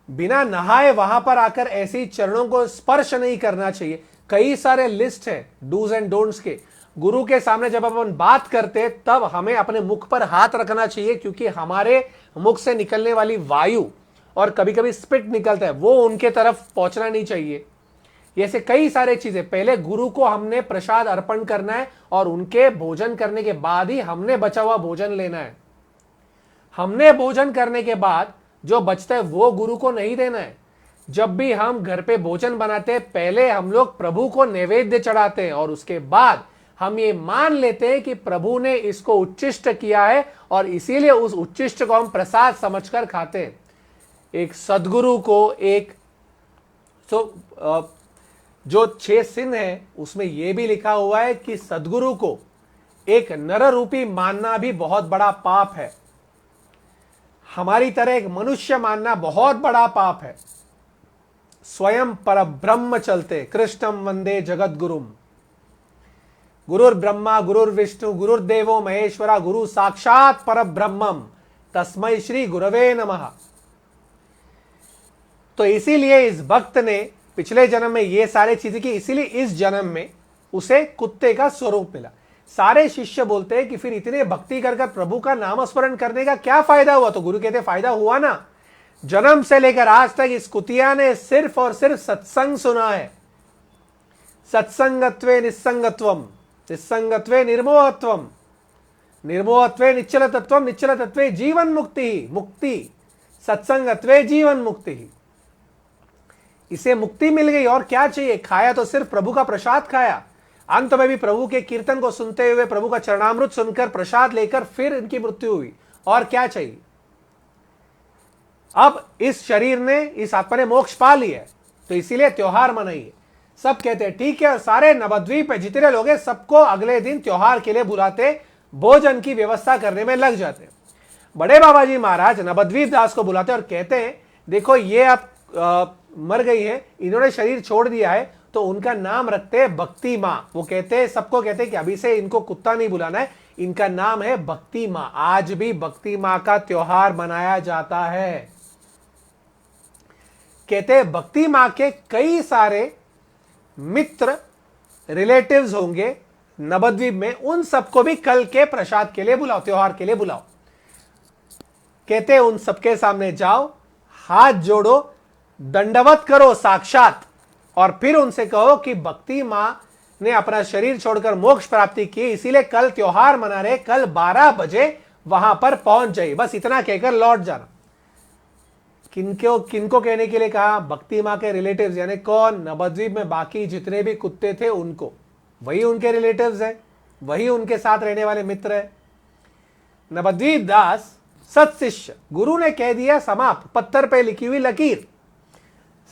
बिना नहाए वहां पर आकर ऐसे ही चरणों को स्पर्श नहीं करना चाहिए। कई सारे लिस्ट है डूज एंड डोंट्स के। गुरु के सामने जब अपन बात करते तब हमें अपने मुख पर हाथ रखना चाहिए, क्योंकि हमारे मुख से निकलने वाली वायु और कभी कभी स्पिट निकलता है वो उनके तरफ पहुंचना नहीं चाहिए। ऐसे कई सारे चीजें, पहले गुरु को हमने प्रसाद अर्पण करना है और उनके भोजन करने के बाद ही हमने बचा हुआ भोजन लेना है। हमने भोजन करने के बाद जो बचता है वो गुरु को नहीं देना है। जब भी हम घर पे भोजन बनाते हैं पहले हम लोग प्रभु को नैवेद्य चढ़ाते हैं और उसके बाद हम ये मान लेते हैं कि प्रभु ने इसको उच्चिष्ट किया है और इसीलिए उस उच्चिष्ट को हम प्रसाद समझकर खाते हैं। एक सदगुरु को एक जो 6 सिन है उसमें यह भी लिखा हुआ है कि सदगुरु को एक नर रूपी मानना भी बहुत बड़ा पाप है। हमारी तरह एक मनुष्य मानना बहुत बड़ा पाप है। स्वयं परब्रह्म चलते, कृष्णम वंदे जगत गुरुम। गुरुर ब्रह्मा गुरुर्विष्णु गुरुर्देवो महेश्वरा गुरु साक्षात परब्रह्मम तस्मै श्री गुरवे नमः। तो इसीलिए इस भक्त ने पिछले जन्म में ये सारी चीजें की, इसीलिए इस जन्म में उसे कुत्ते का स्वरूप मिला। सारे शिष्य बोलते हैं कि फिर इतने भक्ति कर प्रभु का नाम स्मरण करने का क्या फायदा हुआ? तो गुरु कहते फायदा हुआ ना। जन्म से लेकर आज तक इस कुतिया ने सिर्फ और सिर्फ सत्संग सुना है। सत्संगत्वे निस्संगत्वम, निस्संगत्वे निर्मोहत्वम, निर्मोहत्वे निश्चल तत्वम, निश्चल तत्वे जीवन मुक्ति, मुक्ति सत्संगत्वे जीवन मुक्ति। इसे मुक्ति मिल गई और क्या चाहिए? खाया तो सिर्फ प्रभु का प्रसाद खाया, अंत में भी प्रभु के कीर्तन को सुनते हुए प्रभु का चरणामृत सुनकर प्रसाद लेकर फिर इनकी मृत्यु हुई। और क्या चाहिए? अब इस शरीर ने, इस आत्मा ने मोक्ष पा लिया है, तो इसीलिए त्योहार मनाइए। सब कहते हैं ठीक है, और सारे नवद्वीप पे जितने लोग हैं सबको अगले दिन त्योहार के लिए बुलाते, भोजन की व्यवस्था करने में लग जाते। बड़े बाबा जी महाराज नवद्वीप दास को बुलाते और कहते हैं देखो ये अब मर गई है, इन्होंने शरीर छोड़ दिया है, तो उनका नाम रखते हैं भक्ति माँ। वो कहते हैं, सबको कहते हैं कि अभी से इनको कुत्ता नहीं बुलाना है, इनका नाम है भक्ति माँ। आज भी भक्ति माँ का त्योहार मनाया जाता है। कहते हैं भक्ति माँ के कई सारे मित्र रिलेटिव्स होंगे नवद्वीप में, उन सबको भी कल के प्रसाद के लिए बुलाओ, त्योहार के लिए बुलाओ। कहते हैं उन सबके सामने जाओ, हाथ जोड़ो, दंडवत करो साक्षात, और फिर उनसे कहो कि भक्ति मां ने अपना शरीर छोड़कर मोक्ष प्राप्ति की, इसीलिए कल त्योहार मना रहे, कल 12 बजे वहां पर पहुंच जाइए। बस इतना कहकर लौट जाना। किनको किनको कहने के लिए कहा? भक्ति मां के रिलेटिव्स, यानी कौन? नवद्वीप में बाकी जितने भी कुत्ते थे उनको, वही उनके रिलेटिव्स है, वही उनके साथ रहने वाले मित्र है। नवद्वीप दास सत्शिष्य, गुरु ने कह दिया समाप्त, पत्थर पे लिखी हुई लकीर।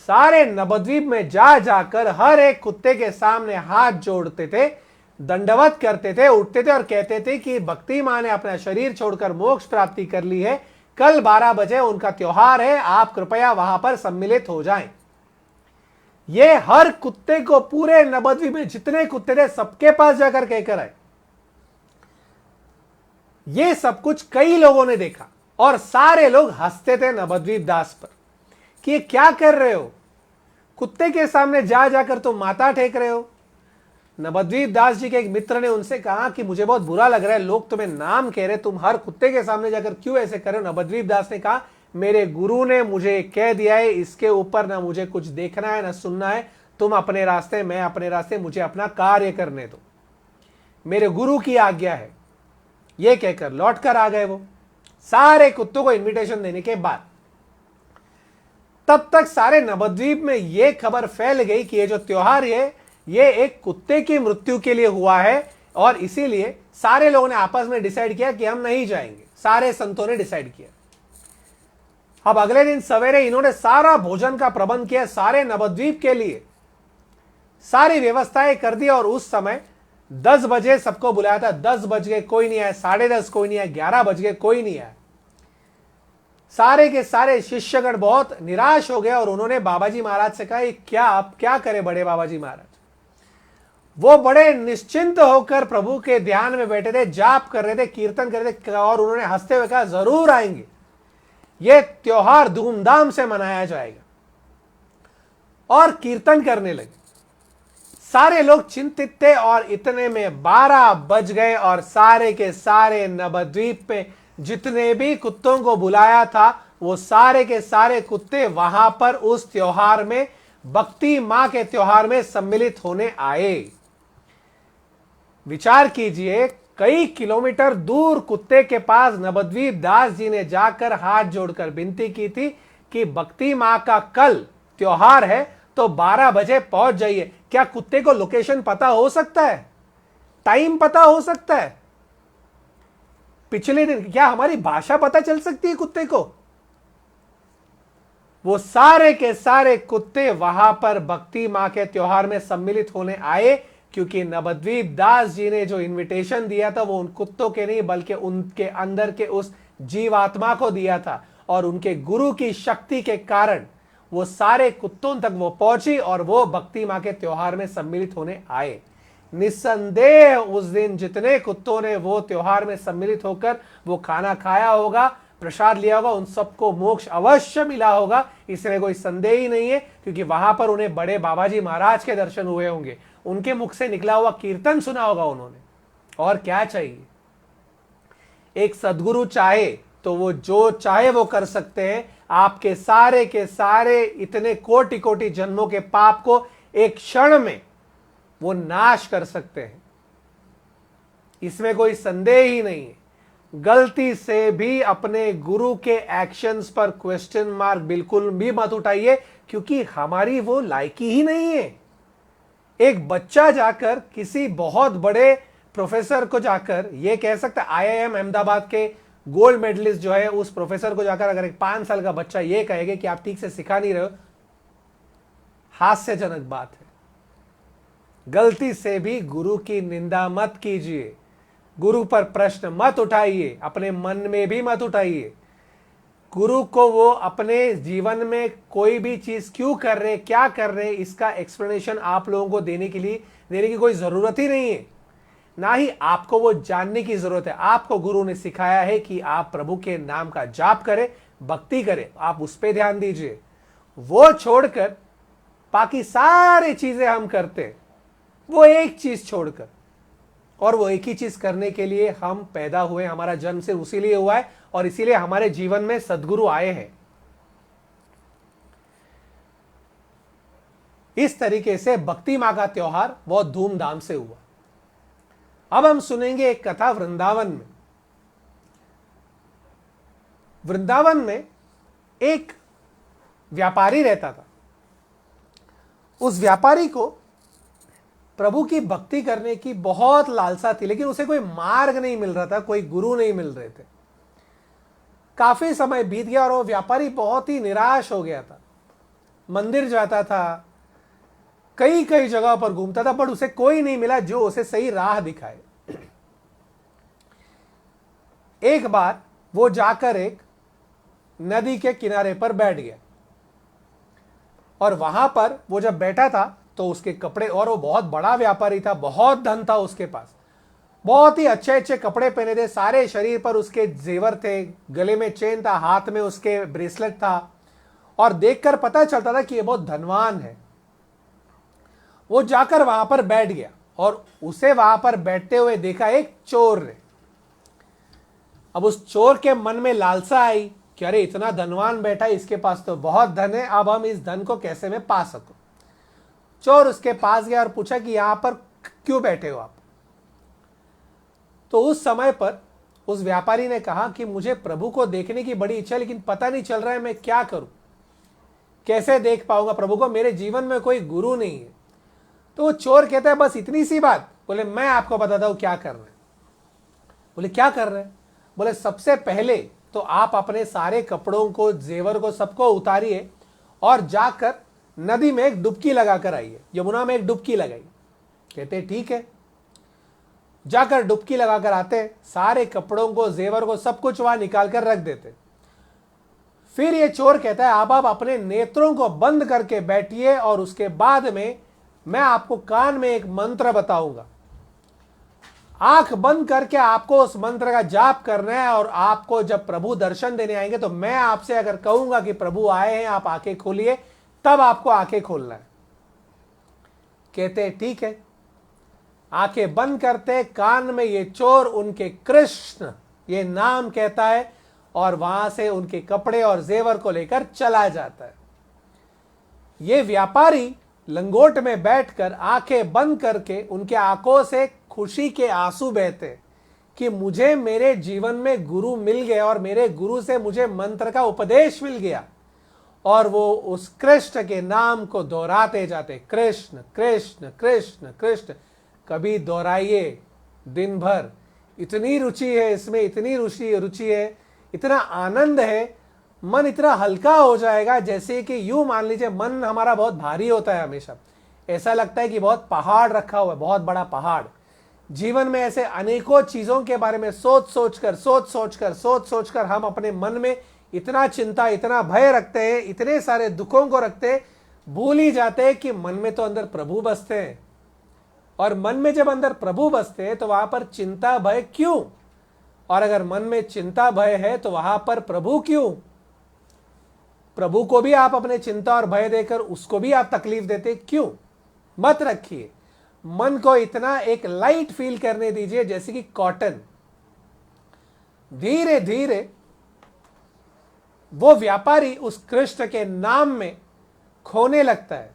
सारे नवद्वीप में जा जाकर हर एक कुत्ते के सामने हाथ जोड़ते थे, दंडवत करते थे, उठते थे और कहते थे कि भक्ति मां ने अपना शरीर छोड़कर मोक्ष प्राप्ति कर ली है, कल 12 बजे उनका त्योहार है, आप कृपया वहां पर सम्मिलित हो जाएं। ये हर कुत्ते को, पूरे नवद्वीप में जितने कुत्ते थे सबके पास जाकर कहकर आए। ये सब कुछ कई लोगों ने देखा और सारे लोग हंसते थे नवद्वीप दास पर कि ये क्या कर रहे हो, कुत्ते के सामने जा जाकर तुम माथा टेक रहे हो। नवद्वीप दास जी के एक मित्र ने उनसे कहा कि मुझे बहुत बुरा लग रहा है, लोग तुम्हें नाम कह रहे, तुम हर कुत्ते के सामने जाकर क्यों ऐसे कर रहे हो? नवद्वीप दास ने कहा, मेरे गुरु ने मुझे कह दिया है, इसके ऊपर ना मुझे कुछ देखना है ना सुनना है, तुम अपने रास्ते, मैं अपने रास्ते, मुझे अपना कार्य करने दो, मेरे गुरु की आज्ञा है। ये कहकर लौट कर आ गए वो, सारे कुत्तों को इन्विटेशन देने के बाद। तब तक सारे नवद्वीप में यह खबर फैल गई कि ये जो त्योहार है ये एक कुत्ते की मृत्यु के लिए हुआ है, और इसीलिए सारे लोगों ने आपस में डिसाइड किया कि हम नहीं जाएंगे। सारे संतों ने डिसाइड किया। अब अगले दिन सवेरे इन्होंने सारा भोजन का प्रबंध किया सारे नवद्वीप के लिए, सारी व्यवस्थाएं कर दी, और उस समय 10 बजे सबको बुलाया था। 10 बज गए, कोई नहीं आया, 10:30 कोई नहीं आया, 11 बज गए, कोई नहीं आया। सारे के सारे शिष्यगण बहुत निराश हो गए और उन्होंने बाबाजी महाराज से कहा, क्या आप क्या करें बड़े बाबाजी महाराज? वो बड़े निश्चिंत होकर प्रभु के ध्यान में बैठे थे, जाप कर रहे थे, कीर्तन कर रहे थे, और उन्होंने हंसते हुए कहा, जरूर आएंगे, ये त्योहार धूमधाम से मनाया जाएगा। और कीर्तन करने लगे। सारे लोग चिंतित थे और इतने में 12 बज गए और सारे के सारे नवद्वीप में जितने भी कुत्तों को बुलाया था वो सारे के सारे कुत्ते वहां पर उस त्योहार में, भक्ति मां के त्योहार में सम्मिलित होने आए। विचार कीजिए, कई किलोमीटर दूर कुत्ते के पास नवद्वीप दास जी ने जाकर हाथ जोड़कर विनती की थी कि भक्ति मां का कल त्योहार है तो 12 बजे पहुंच जाइए। क्या कुत्ते को लोकेशन पता हो सकता है? टाइम पता हो सकता है? पिछले दिन क्या हमारी भाषा पता चल सकती है कुत्ते को? वो सारे के सारे कुत्ते वहां पर भक्ति मां के त्योहार में सम्मिलित होने आए, क्योंकि नवद्वीप दास जी ने जो इनविटेशन दिया था वो उन कुत्तों के नहीं बल्कि उनके अंदर के उस जीवात्मा को दिया था, और उनके गुरु की शक्ति के कारण वो सारे कुत्तों तक वो पहुंची और वो भक्ति मां के त्योहार में सम्मिलित होने आए। निस्संदेह उस दिन जितने कुत्तों ने वो त्योहार में सम्मिलित होकर वो खाना खाया होगा, प्रसाद लिया होगा, उन सबको मोक्ष अवश्य मिला होगा, इसमें कोई संदेह ही नहीं है, क्योंकि वहां पर उन्हें बड़े बाबाजी महाराज के दर्शन हुए होंगे, उनके मुख से निकला हुआ कीर्तन सुना होगा उन्होंने। और क्या चाहिए? एक सद्गुरु चाहे तो वो जो चाहे वो कर सकते हैं। आपके सारे के सारे इतने कोटि कोटि जन्मों के पाप को एक क्षण में वो नाश कर सकते हैं, इसमें कोई संदेह ही नहीं है। गलती से भी अपने गुरु के एक्शंस पर क्वेश्चन मार्क बिल्कुल भी मत उठाइए, क्योंकि हमारी वो लायकी ही नहीं है। एक बच्चा जाकर किसी बहुत बड़े प्रोफेसर को जाकर ये कह सकता है, IIM अहमदाबाद के गोल्ड मेडलिस्ट जो है उस प्रोफेसर को जाकर अगर एक 5 साल का बच्चा ये कहेगा कि आप ठीक से सिखा नहीं रहे हो, हास्यजनक बात है। गलती से भी गुरु की निंदा मत कीजिए, गुरु पर प्रश्न मत उठाइए, अपने मन में भी मत उठाइए। गुरु को वो अपने जीवन में कोई भी चीज क्यों कर रहे, क्या कर रहे, इसका एक्सप्लेनेशन आप लोगों को देने की कोई जरूरत ही नहीं है, ना ही आपको वो जानने की जरूरत है। आपको गुरु ने सिखाया है कि आप प्रभु के नाम का जाप करें, भक्ति करें, आप उस पर ध्यान दीजिए। वो छोड़कर बाकी सारी चीजें हम करते हैं, वो एक चीज छोड़कर, और वो एक ही चीज करने के लिए हम पैदा हुए, हमारा जन्म सिर्फ उसी लिए हुआ है और इसीलिए हमारे जीवन में सद्गुरु आए हैं। इस तरीके से भक्ति माँ का त्योहार बहुत धूमधाम से हुआ। अब हम सुनेंगे एक कथा वृंदावन में। वृंदावन में एक व्यापारी रहता था। उस व्यापारी को प्रभु की भक्ति करने की बहुत लालसा थी, लेकिन उसे कोई मार्ग नहीं मिल रहा था, कोई गुरु नहीं मिल रहे थे। काफी समय बीत गया और वो व्यापारी बहुत ही निराश हो गया था। मंदिर जाता था, कई कई जगहों पर घूमता था, पर उसे कोई नहीं मिला जो उसे सही राह दिखाए। एक बार वो जाकर एक नदी के किनारे पर बैठ गया और वहां पर वो जब बैठा था तो उसके कपड़े, और वो बहुत बड़ा व्यापारी था, बहुत धन था उसके पास, बहुत ही अच्छे अच्छे कपड़े पहने थे, सारे शरीर पर उसके जेवर थे, गले में चेन था, हाथ में उसके ब्रेसलेट था और देखकर पता चलता था कि ये बहुत धनवान है। वो जाकर वहां पर बैठ गया और उसे वहां पर बैठते हुए देखा एक चोर ने। अब उस चोर के मन में लालसा आई कि अरे इतना धनवान बैठा है, इसके पास तो बहुत धन है, अब हम इस धन को कैसे मैं पा सकूं। चोर उसके पास गया और पूछा कि यहां पर क्यों बैठे हो आप। तो उस समय पर उस व्यापारी ने कहा कि मुझे प्रभु को देखने की बड़ी इच्छा है, लेकिन पता नहीं चल रहा है मैं क्या करूं, कैसे देख पाऊंगा प्रभु को, मेरे जीवन में कोई गुरु नहीं है। तो वो चोर कहता है बस इतनी सी बात। बोले मैं आपको बताता हूं क्या करना है। बोले क्या कर रहे हैं। बोले सबसे पहले तो आप अपने सारे कपड़ों को, जेवर को, सबको उतारिए और जाकर नदी में एक डुबकी लगाकर आइए, यमुना में एक डुबकी लगाई। कहते ठीक है। जाकर डुबकी लगाकर आते, सारे कपड़ों को, जेवर को, सब कुछ वहां निकाल कर रख देते। फिर ये चोर कहता है अब आप अपने नेत्रों को बंद करके बैठिए और उसके बाद में मैं आपको कान में एक मंत्र बताऊंगा। आंख बंद करके आपको उस मंत्र का जाप करना है और आपको जब प्रभु दर्शन देने आएंगे तो मैं आपसे अगर कहूंगा कि प्रभु आए हैं, आप आंखें खोलिए, तब आपको आंखें खोलना है। कहते ठीक है। आंखें बंद करते, कान में ये चोर उनके कृष्ण ये नाम कहता है और वहां से उनके कपड़े और जेवर को लेकर चला जाता है। ये व्यापारी लंगोट में बैठकर आंखें बंद करके उनके आंखों से खुशी के आंसू बहते कि मुझे मेरे जीवन में गुरु मिल गया और मेरे गुरु से मुझे मंत्र का उपदेश मिल गया। और वो उस कृष्ण के नाम को दोहराते जाते, कृष्ण कृष्ण कृष्ण कृष्ण। कभी दोहराइए दिन भर, इतनी रुचि है इसमें, इतनी रुचि है, इतना आनंद है, मन इतना हल्का हो जाएगा जैसे कि यूं मान लीजिए मन हमारा बहुत भारी होता है, हमेशा ऐसा लगता है कि बहुत पहाड़ रखा हुआ है, बहुत बड़ा पहाड़। जीवन में ऐसे अनेकों चीजों के बारे में सोच सोच कर हम अपने मन में इतना चिंता, इतना भय रखते हैं, इतने सारे दुखों को रखते हैं, भूल ही जाते हैं कि मन में तो अंदर प्रभु बसते हैं। और मन में जब अंदर प्रभु बसते हैं तो वहां पर चिंता भय क्यों? और अगर मन में चिंता भय है तो वहां पर प्रभु क्यों? प्रभु को भी आप अपने चिंता और भय देकर उसको भी आप तकलीफ देते क्यों? मत रखिए। मन को इतना एक लाइट फील करने दीजिए जैसे कि कॉटन। धीरे धीरे वो व्यापारी उस कृष्ण के नाम में खोने लगता है।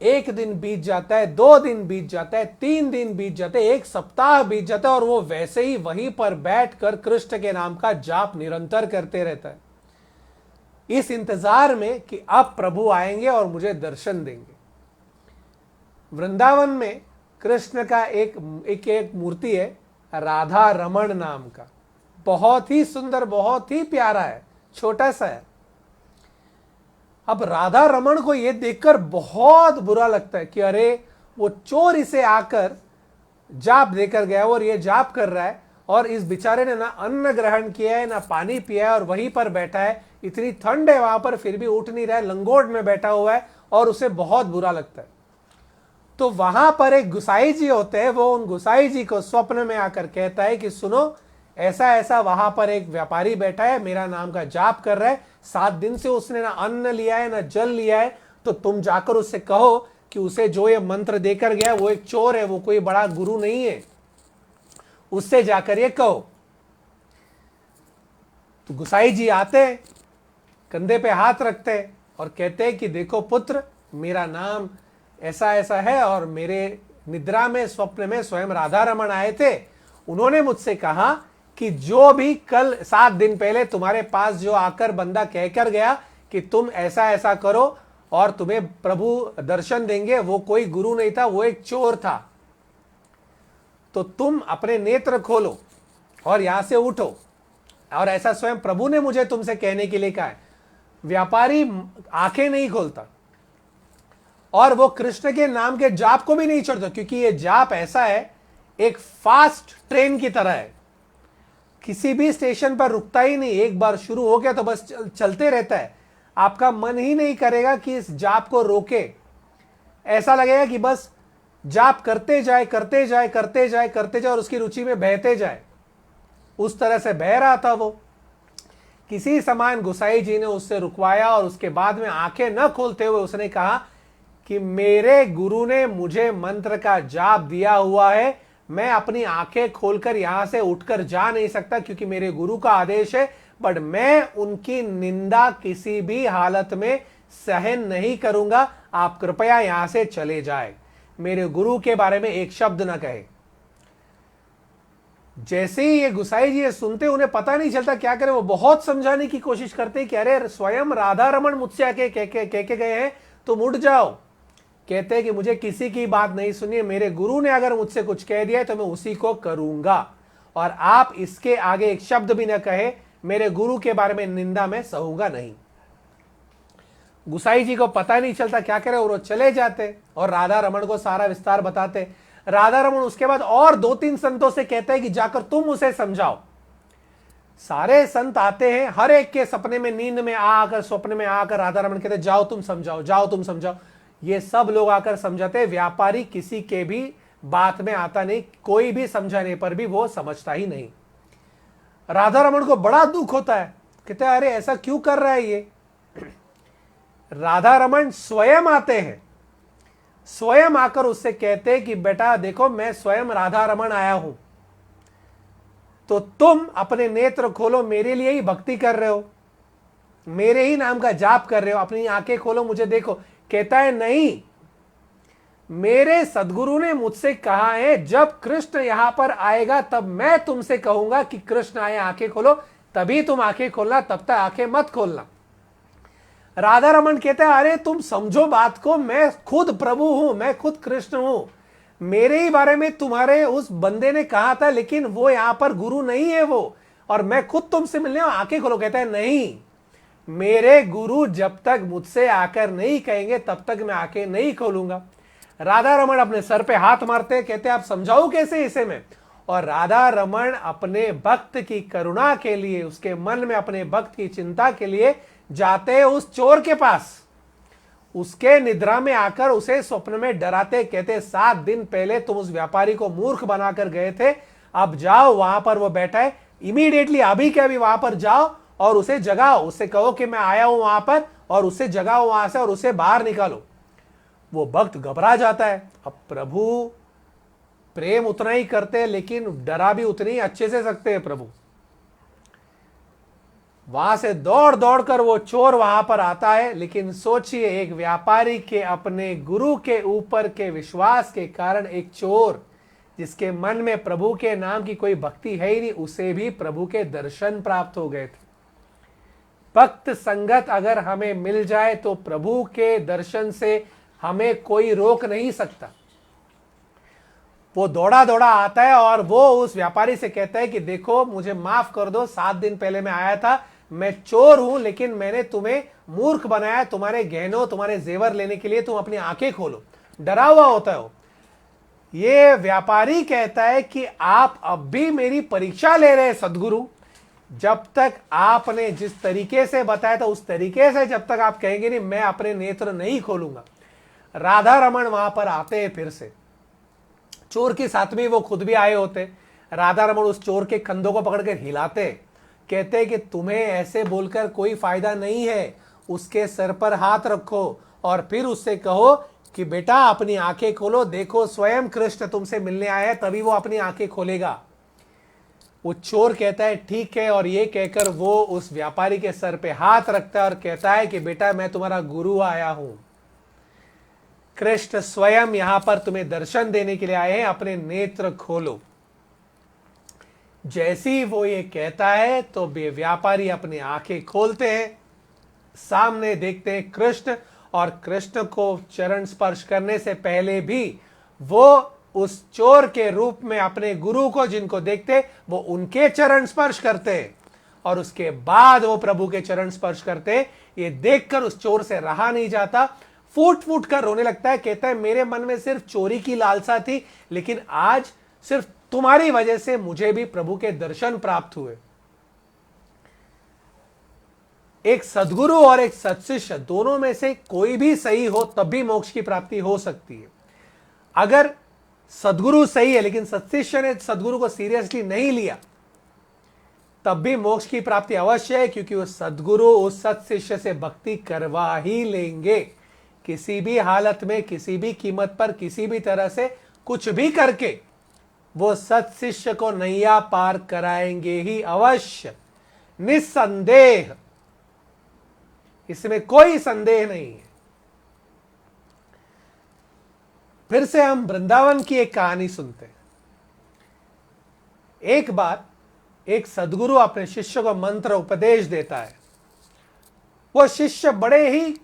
एक दिन बीत जाता है, 2 दिन बीत जाता है, 3 दिन बीत जाते हैं, 1 सप्ताह बीत जाता है और वो वैसे ही वहीं पर बैठकर कृष्ण के नाम का जाप निरंतर करते रहता है, इस इंतजार में कि अब प्रभु आएंगे और मुझे दर्शन देंगे। वृंदावन में कृष्ण का एक मूर्ति है, राधा रमण नाम का, बहुत ही सुंदर, बहुत ही प्यारा है, छोटा सा है। अब राधा रमण को यह देखकर बहुत बुरा लगता है कि अरे वो चोर इसे आकर जाप देकर गया और ये जाप कर रहा है और इस बेचारे ने ना अन्न ग्रहण किया है, ना पानी पिया है और वहीं पर बैठा है, इतनी ठंड है वहां पर फिर भी उठ नहीं रहा है, लंगोट में बैठा हुआ है और उसे बहुत बुरा लगता है। तो वहां पर एक गुसाई जी होते हैं, वो उन गुसाई जी को स्वप्न में आकर कहता है कि सुनो, ऐसा ऐसा वहां पर एक व्यापारी बैठा है, मेरा नाम का जाप कर रहा है, 7 दिन से उसने ना अन्न लिया है ना जल लिया है, तो तुम जाकर उससे कहो कि उसे जो ये मंत्र देकर गया वो एक चोर है, वो कोई बड़ा गुरु नहीं है, उससे जाकर ये कहो। तो गुसाई जी आते हैं, कंधे पे हाथ रखते हैं और कहते हैं कि देखो पुत्र, मेरा नाम ऐसा ऐसा है और मेरे निद्रा में स्वप्न में स्वयं राधा रमन आए थे। उन्होंने मुझसे कहा कि जो भी कल 7 दिन पहले तुम्हारे पास जो आकर बंदा कहकर गया कि तुम ऐसा ऐसा करो और तुम्हें प्रभु दर्शन देंगे, वो कोई गुरु नहीं था, वो एक चोर था। तो तुम अपने नेत्र खोलो और यहां से उठो। और ऐसा स्वयं प्रभु ने मुझे तुमसे कहने के लिए कहा है। व्यापारी आंखें नहीं खोलता और वो कृष्ण के नाम के जाप को भी नहीं छोड़ता, क्योंकि ये जाप ऐसा है, एक फास्ट ट्रेन की तरह है, किसी भी स्टेशन पर रुकता ही नहीं। एक बार शुरू हो गया तो बस चलते रहता है। आपका मन ही नहीं करेगा कि इस जाप को रोके। ऐसा लगेगा कि बस जाप करते जाए करते जाए करते जाए करते जाए और उसकी रुचि में बहते जाए। उस तरह से बह रहा था वो। किसी समान गुसाई जी ने उससे रुकवाया और उसके बाद में आंखें न खोलते हुए उसने कहा कि मेरे गुरु ने मुझे मंत्र का जाप दिया हुआ है, मैं अपनी आंखें खोलकर यहां से उठकर जा नहीं सकता क्योंकि मेरे गुरु का आदेश है, बट मैं उनकी निंदा किसी भी हालत में सहन नहीं करूंगा। आप कृपया यहां से चले जाए, मेरे गुरु के बारे में एक शब्द न कहे। जैसे ही ये गुसाई जी ये सुनते, उन्हें पता नहीं चलता क्या करें। वो बहुत समझाने की कोशिश करते कि अरे स्वयं राधा रमन मुझसे आके कह के गए हैं, तुम उठ जाओ। कहते हैं कि मुझे किसी की बात नहीं सुनिए, मेरे गुरु ने अगर मुझसे कुछ कह दिया है तो मैं उसी को करूंगा, और आप इसके आगे एक शब्द भी न कहे, मेरे गुरु के बारे में निंदा में सहूंगा नहीं। गुसाई जी को पता नहीं चलता क्या करे, और वो चले जाते और राधा रमन को सारा विस्तार बताते। राधा रमन उसके बाद और 2-3 संतों से कहते हैं कि जाकर तुम उसे समझाओ। सारे संत आते हैं, हर एक के सपने में, नींद में आकर, स्वप्न में आकर राधा रमन कहते जाओ तुम समझाओ, जाओ तुम समझाओ। ये सब लोग आकर समझाते। व्यापारी किसी के भी बात में आता नहीं, कोई भी समझाने पर भी वो समझता ही नहीं। राधा रमन को बड़ा दुख होता है, कहते हैं अरे ऐसा क्यों कर रहा है ये। राधा रमन स्वयं आते हैं, स्वयं आकर उससे कहते हैं कि बेटा देखो, मैं स्वयं राधा रमन आया हूं, तो तुम अपने नेत्र खोलो, मेरे लिए ही भक्ति कर रहे हो, मेरे ही नाम का जाप कर रहे हो, अपनी आंखें खोलो, मुझे देखो। कहता है नहीं, मेरे सदगुरु ने मुझसे कहा है जब कृष्ण यहां पर आएगा तब मैं तुमसे कहूंगा कि कृष्ण आए, आंखें खोलो, तभी तुम आंखें खोलना, तब तक आंखें मत खोलना। राधा रमन कहता है अरे तुम समझो बात को, मैं खुद प्रभु हूं, मैं खुद कृष्ण हूं, मेरे ही बारे में तुम्हारे उस बंदे ने कहा था, लेकिन वो यहां पर गुरु नहीं है वो, और मैं खुद तुमसे मिलने आंखें खोलो। कहता है नहीं, मेरे गुरु जब तक मुझसे आकर नहीं कहेंगे तब तक मैं आंखें नहीं खोलूंगा। राधा रमन अपने सर पे हाथ मारते, कहते आप समझाओ कैसे इसे मैं। और राधा रमन अपने भक्त की करुणा के लिए, उसके मन में अपने भक्त की चिंता के लिए जाते उस चोर के पास, उसके निद्रा में आकर उसे स्वप्न में डराते, कहते 7 दिन पहले तुम उस व्यापारी को मूर्ख बनाकर गए थे, अब जाओ वहां पर वो बैठा है, इमीडिएटली अभी के अभी वहां पर जाओ और उसे जगाओ, उससे कहो कि मैं आया हूं वहां पर, और उसे जगाओ वहां से और उसे बाहर निकालो। वो भक्त घबरा जाता है। अब प्रभु प्रेम उतना ही करते हैं लेकिन डरा भी उतने ही अच्छे से सकते हैं प्रभु। वहां से दौड़ दौड़ कर वो चोर वहां पर आता है, लेकिन सोचिए एक व्यापारी के अपने गुरु के ऊपर के विश्वास के कारण एक चोर जिसके मन में प्रभु के नाम की कोई भक्ति है ही नहीं, उसे भी प्रभु के दर्शन प्राप्त हो गए थे। भक्त संगत अगर हमें मिल जाए तो प्रभु के दर्शन से हमें कोई रोक नहीं सकता। वो दौड़ा दौड़ा आता है और वो उस व्यापारी से कहता है कि देखो मुझे माफ कर दो, 7 दिन पहले मैं आया था, मैं चोर हूं, लेकिन मैंने तुम्हें मूर्ख बनाया, तुम्हारे गहनों तुम्हारे जेवर लेने के लिए, तुम अपनी आंखें खोलो। डरा हुआ होता हो। ये व्यापारी कहता है कि आप अब भी मेरी परीक्षा ले रहे हैं सदगुरु, जब तक आपने जिस तरीके से बताया था उस तरीके से जब तक आप कहेंगे नहीं, मैं अपने नेत्र नहीं खोलूंगा। राधा रमन वहां पर आते हैं फिर से, चोर के साथ में वो खुद भी आए होते। राधा रमन उस चोर के कंधों को पकड़कर हिलाते, कहते कि तुम्हें ऐसे बोलकर कोई फायदा नहीं है, उसके सर पर हाथ रखो और फिर उससे कहो कि बेटा अपनी आंखें खोलो, देखो स्वयं कृष्ण तुमसे मिलने आया है, तभी वो अपनी आंखें खोलेगा। वो चोर कहता है ठीक है, और ये कहकर वो उस व्यापारी के सर पे हाथ रखता है और कहता है कि बेटा मैं तुम्हारा गुरु आया हूं, कृष्ण स्वयं यहां पर तुम्हें दर्शन देने के लिए आए हैं, अपने नेत्र खोलो। जैसी वो ये कहता है तो वे व्यापारी अपनी आंखें खोलते हैं, सामने देखते हैं कृष्ण, और कृष्ण को चरण स्पर्श करने से पहले भी वो उस चोर के रूप में अपने गुरु को जिनको देखते वो उनके चरण स्पर्श करते हैं, और उसके बाद वो प्रभु के चरण स्पर्श करते हैं। ये देखकर उस चोर से रहा नहीं जाता, फूट फूट कर रोने लगता है। कहता है मेरे मन में सिर्फ चोरी की लालसा थी, लेकिन आज सिर्फ तुम्हारी वजह से मुझे भी प्रभु के दर्शन प्राप्त हुए। एक सद्गुरु और एक सत्शिष्य दोनों में से कोई भी सही हो तब भी मोक्ष की प्राप्ति हो सकती है। अगर सद्गुरु सही है लेकिन सत्शिष्य ने सद्गुरु को सीरियसली नहीं लिया, तब भी मोक्ष की प्राप्ति अवश्य है, क्योंकि वो सद्गुरु उस सत्शिष्य से भक्ति करवा ही लेंगे। किसी भी हालत में, किसी भी कीमत पर, किसी भी तरह से कुछ भी करके वो सत्शिष्य को नैया पार कराएंगे ही अवश्य, निस्संदेह। इसमें कोई संदेह नहीं है। फिर से हम वृंदावन की एक कहानी सुनते हैं। एक बार एक सद्गुरु अपने शिष्य को मंत्र उपदेश देता है। वो शिष्य बड़े ही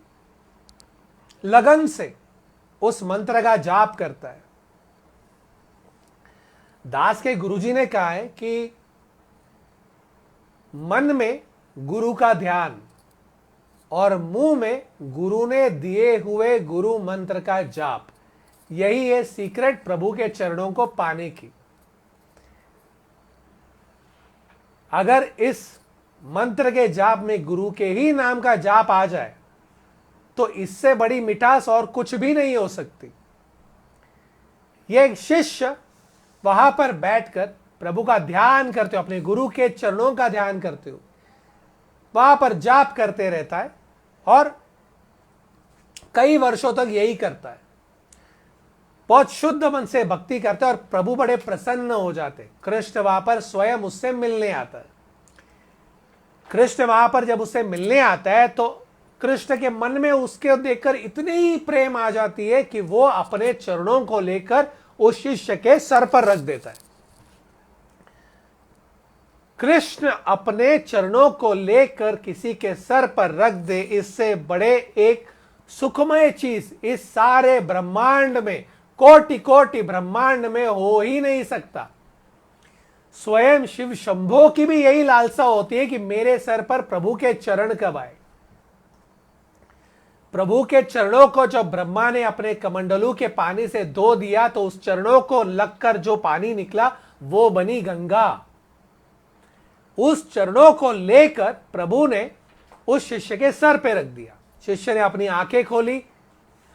लगन से उस मंत्र का जाप करता है। दास के गुरुजी ने कहा है कि मन में गुरु का ध्यान और मुंह में गुरु ने दिए हुए गुरु मंत्र का जाप, यही है सीक्रेट प्रभु के चरणों को पाने की। अगर इस मंत्र के जाप में गुरु के ही नाम का जाप आ जाए तो इससे बड़ी मिठास और कुछ भी नहीं हो सकती। यह एक शिष्य वहां पर बैठकर प्रभु का ध्यान करते हो, अपने गुरु के चरणों का ध्यान करते हो, वहां पर जाप करते रहता है और कई वर्षों तक यही करता है। बहुत शुद्ध मन से भक्ति करता है और प्रभु बड़े प्रसन्न हो जाते। कृष्ण वहां पर स्वयं उससे मिलने आता है। कृष्ण वहां पर जब उससे मिलने आता है तो कृष्ण के मन में उसके देखकर इतनी प्रेम आ जाती है कि वो अपने चरणों को लेकर उस शिष्य के सर पर रख देता है। कृष्ण अपने चरणों को लेकर किसी के सर पर रख दे, इससे बड़े एक सुखमय चीज इस सारे ब्रह्मांड में, कोटि कोटि ब्रह्मांड में हो ही नहीं सकता। स्वयं शिव शंभो की भी यही लालसा होती है कि मेरे सर पर प्रभु के चरण कब आए। प्रभु के चरणों को जब ब्रह्मा ने अपने कमंडलू के पानी से धो दिया तो उस चरणों को लगकर जो पानी निकला वो बनी गंगा। उस चरणों को लेकर प्रभु ने उस शिष्य के सर पे रख दिया। शिष्य ने अपनी आंखें खोली,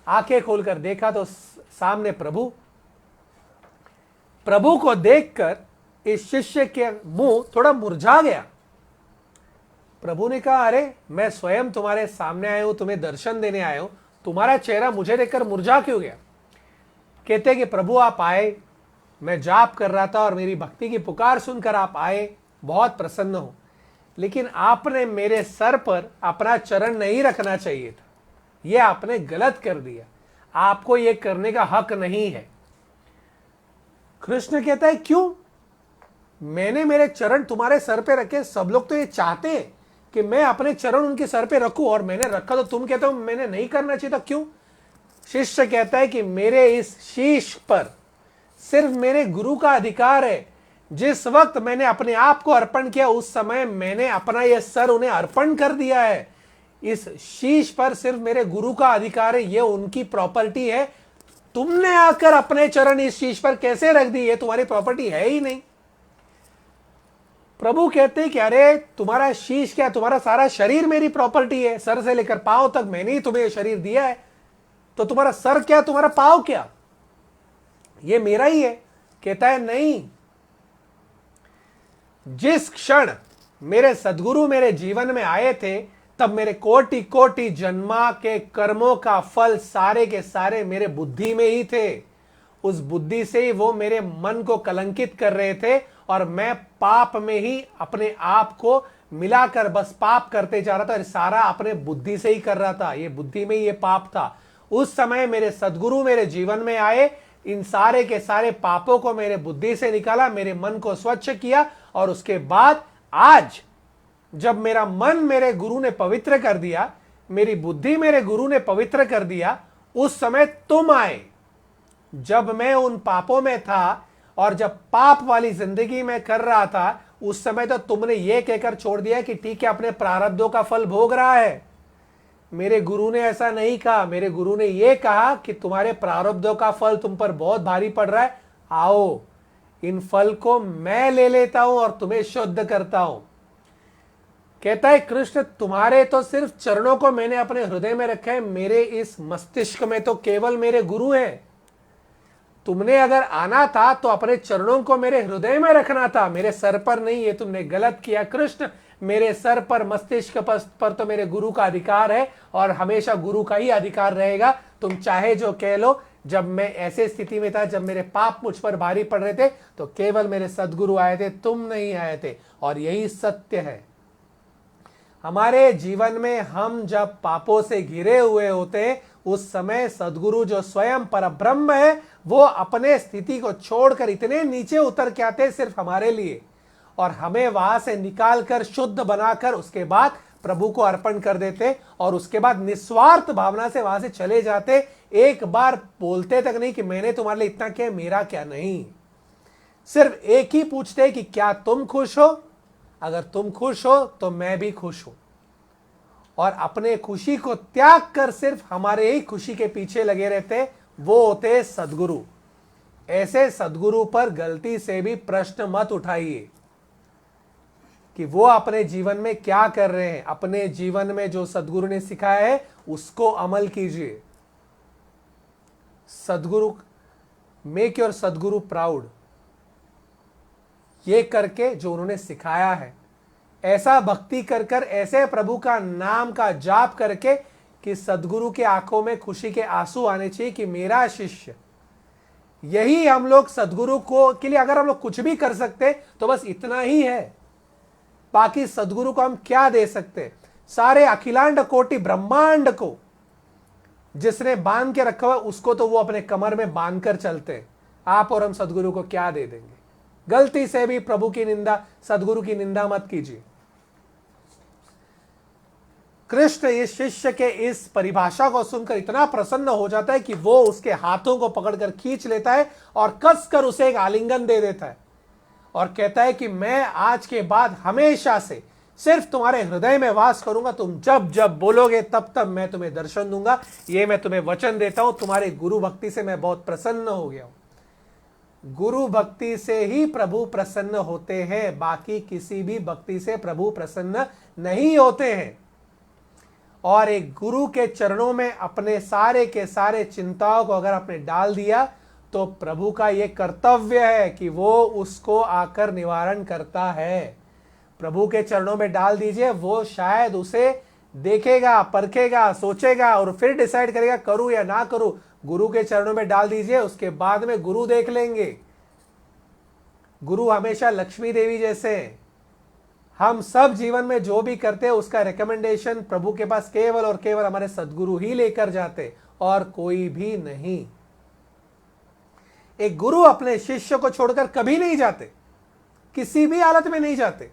आंखें खोलकर देखा तो सामने प्रभु। प्रभु को देखकर इस शिष्य के मुंह थोड़ा मुरझा गया। प्रभु ने कहा, अरे मैं स्वयं तुम्हारे सामने आया हूं, तुम्हें दर्शन देने आया हूं, तुम्हारा चेहरा मुझे देखकर मुरझा क्यों गया? कहते कि प्रभु आप आए, मैं जाप कर रहा था और मेरी भक्ति की पुकार सुनकर आप आए, बहुत प्रसन्न हो, लेकिन आपने मेरे सर पर अपना चरण नहीं रखना चाहिए था, यह आपने गलत कर दिया, आपको यह करने का हक नहीं है। कृष्ण कहता है क्यों? मैंने मेरे चरण तुम्हारे सर पे रखे, सब लोग तो ये चाहते हैं कि मैं अपने चरण उनके सर पे रखूं और मैंने रखा तो तुम कहते हो मैंने नहीं करना चाहिए था, क्यों? शिष्य कहता है कि मेरे इस शीश पर सिर्फ मेरे गुरु का अधिकार है। जिस वक्त मैंने अपने आप को अर्पण किया उस समय मैंने अपना यह सर उन्हें अर्पण कर दिया है। इस शीश पर सिर्फ मेरे गुरु का अधिकार है, यह उनकी प्रॉपर्टी है। तुमने आकर अपने चरण इस शीश पर कैसे रख दी? ये तुम्हारी प्रॉपर्टी है ही नहीं। प्रभु कहते हैं कि अरे तुम्हारा शीश क्या, तुम्हारा सारा शरीर मेरी प्रॉपर्टी है, सर से लेकर पांव तक मैंने ही तुम्हें शरीर दिया है, तो तुम्हारा सर क्या, तुम्हारा पांव क्या, ये मेरा ही है। कहता है नहीं, जिस क्षण मेरे सद्गुरु मेरे जीवन में आए थे तब मेरे कोटि कोटि जन्मा के कर्मों का फल सारे के सारे मेरे बुद्धि में ही थे। उस बुद्धि से ही वो मेरे मन को कलंकित कर रहे थे और मैं पाप में ही अपने आप को मिलाकर बस पाप करते जा रहा था और सारा अपने बुद्धि से ही कर रहा था। ये बुद्धि में ही ये पाप था। उस समय मेरे सद्गुरु मेरे जीवन में आए, इन सारे के सारे पापों को मेरे बुद्धि से निकाला, मेरे मन को स्वच्छ किया, और उसके बाद आज जब मेरा मन मेरे गुरु ने पवित्र कर दिया, मेरी बुद्धि मेरे गुरु ने पवित्र कर दिया, उस समय तुम आए। जब मैं उन पापों में था और जब पाप वाली जिंदगी में कर रहा था, उस समय तो तुमने ये कहकर छोड़ दिया कि ठीक है, अपने प्रारब्धों का फल भोग रहा है। मेरे गुरु ने ऐसा नहीं कहा। मेरे गुरु ने यह कहा कि तुम्हारे प्रारब्धों का फल तुम पर बहुत भारी पड़ रहा है, आओ इन फल को मैं ले लेता हूं और तुम्हें शुद्ध करता हूं। कहता है कृष्ण, तुम्हारे तो सिर्फ चरणों को मैंने अपने हृदय में रखा है, मेरे इस मस्तिष्क में तो केवल मेरे गुरु हैं। तुमने अगर आना था तो अपने चरणों को मेरे हृदय में रखना था, मेरे सर पर नहीं। ये तुमने गलत किया कृष्ण। मेरे सर पर, मस्तिष्क पर तो मेरे गुरु का अधिकार है और हमेशा गुरु का ही अधिकार रहेगा। तुम चाहे जो कह लो। जब मैं ऐसे स्थिति में था, जब मेरे पाप मुझ पर भारी पड़ रहे थे, तो केवल मेरे सद्गुरु आए थे, तुम नहीं आए थे। और यही सत्य है। हमारे जीवन में हम जब पापों से घिरे हुए होते, उस समय सद्गुरु जो स्वयं परब्रह्म है, वो अपने स्थिति को छोड़कर इतने नीचे उतर के आते सिर्फ हमारे लिए, और हमें वहां से निकालकर शुद्ध बनाकर उसके बाद प्रभु को अर्पण कर देते, और उसके बाद निस्वार्थ भावना से वहां से चले जाते। एक बार बोलते तक नहीं कि मैंने तुम्हारे लिए इतना किया, मेरा क्या नहीं। सिर्फ एक ही पूछते कि क्या तुम खुश हो? अगर तुम खुश हो तो मैं भी खुश हूं। और अपने खुशी को त्याग कर सिर्फ हमारे ही खुशी के पीछे लगे रहते, वो होते सद्गुरु। ऐसे सद्गुरु पर गलती से भी प्रश्न मत उठाइए कि वो अपने जीवन में क्या कर रहे हैं। अपने जीवन में जो सद्गुरु ने सिखाया है उसको अमल कीजिए। सद्गुरु, मेक योर सद्गुरु प्राउड, ये करके जो उन्होंने सिखाया है, ऐसा भक्ति कर कर, ऐसे प्रभु का नाम का जाप करके कि सद्गुरु के आंखों में खुशी के आंसू आने चाहिए कि मेरा शिष्य। यही हम लोग सद्गुरु को के लिए अगर हम लोग कुछ भी कर सकते तो बस इतना ही है। बाकी सद्गुरु को हम क्या दे सकते? सारे अखिलांड कोटि ब्रह्मांड को जिसने बांध के रखा हुआ उसको तो वो अपने कमर में बांध कर चलते। आप और हम सद्गुरु को क्या दे देंगे? गलती से भी प्रभु की निंदा, सद्गुरु की निंदा मत कीजिए। कृष्ण इस शिष्य के इस परिभाषा को सुनकर इतना प्रसन्न हो जाता है कि वो उसके हाथों को पकड़कर खींच लेता है और कसकर उसे एक आलिंगन दे देता है और कहता है कि मैं आज के बाद हमेशा से सिर्फ तुम्हारे हृदय में वास करूंगा। तुम जब जब बोलोगे तब तब मैं तुम्हें दर्शन दूंगा। ये मैं तुम्हें वचन देता हूं। तुम्हारे गुरु भक्ति से मैं बहुत प्रसन्न हो गया हूं। गुरु भक्ति से ही प्रभु प्रसन्न होते हैं, बाकी किसी भी भक्ति से प्रभु प्रसन्न नहीं होते हैं। और एक गुरु के चरणों में अपने सारे के सारे चिंताओं को अगर आपने डाल दिया तो प्रभु का यह कर्तव्य है कि वो उसको आकर निवारण करता है। प्रभु के चरणों में डाल दीजिए, वो शायद उसे देखेगा, परखेगा, सोचेगा और फिर डिसाइड करेगा करूं या ना करूं। गुरु के चरणों में डाल दीजिए, उसके बाद में गुरु देख लेंगे। गुरु हमेशा लक्ष्मी देवी जैसे हैं। हम सब जीवन में जो भी करते हैं उसका रिकमेंडेशन प्रभु के पास केवल और केवल हमारे सद्गुरु ही लेकर जाते और कोई भी नहीं। एक गुरु अपने शिष्य को छोड़कर कभी नहीं जाते, किसी भी हालत में नहीं जाते।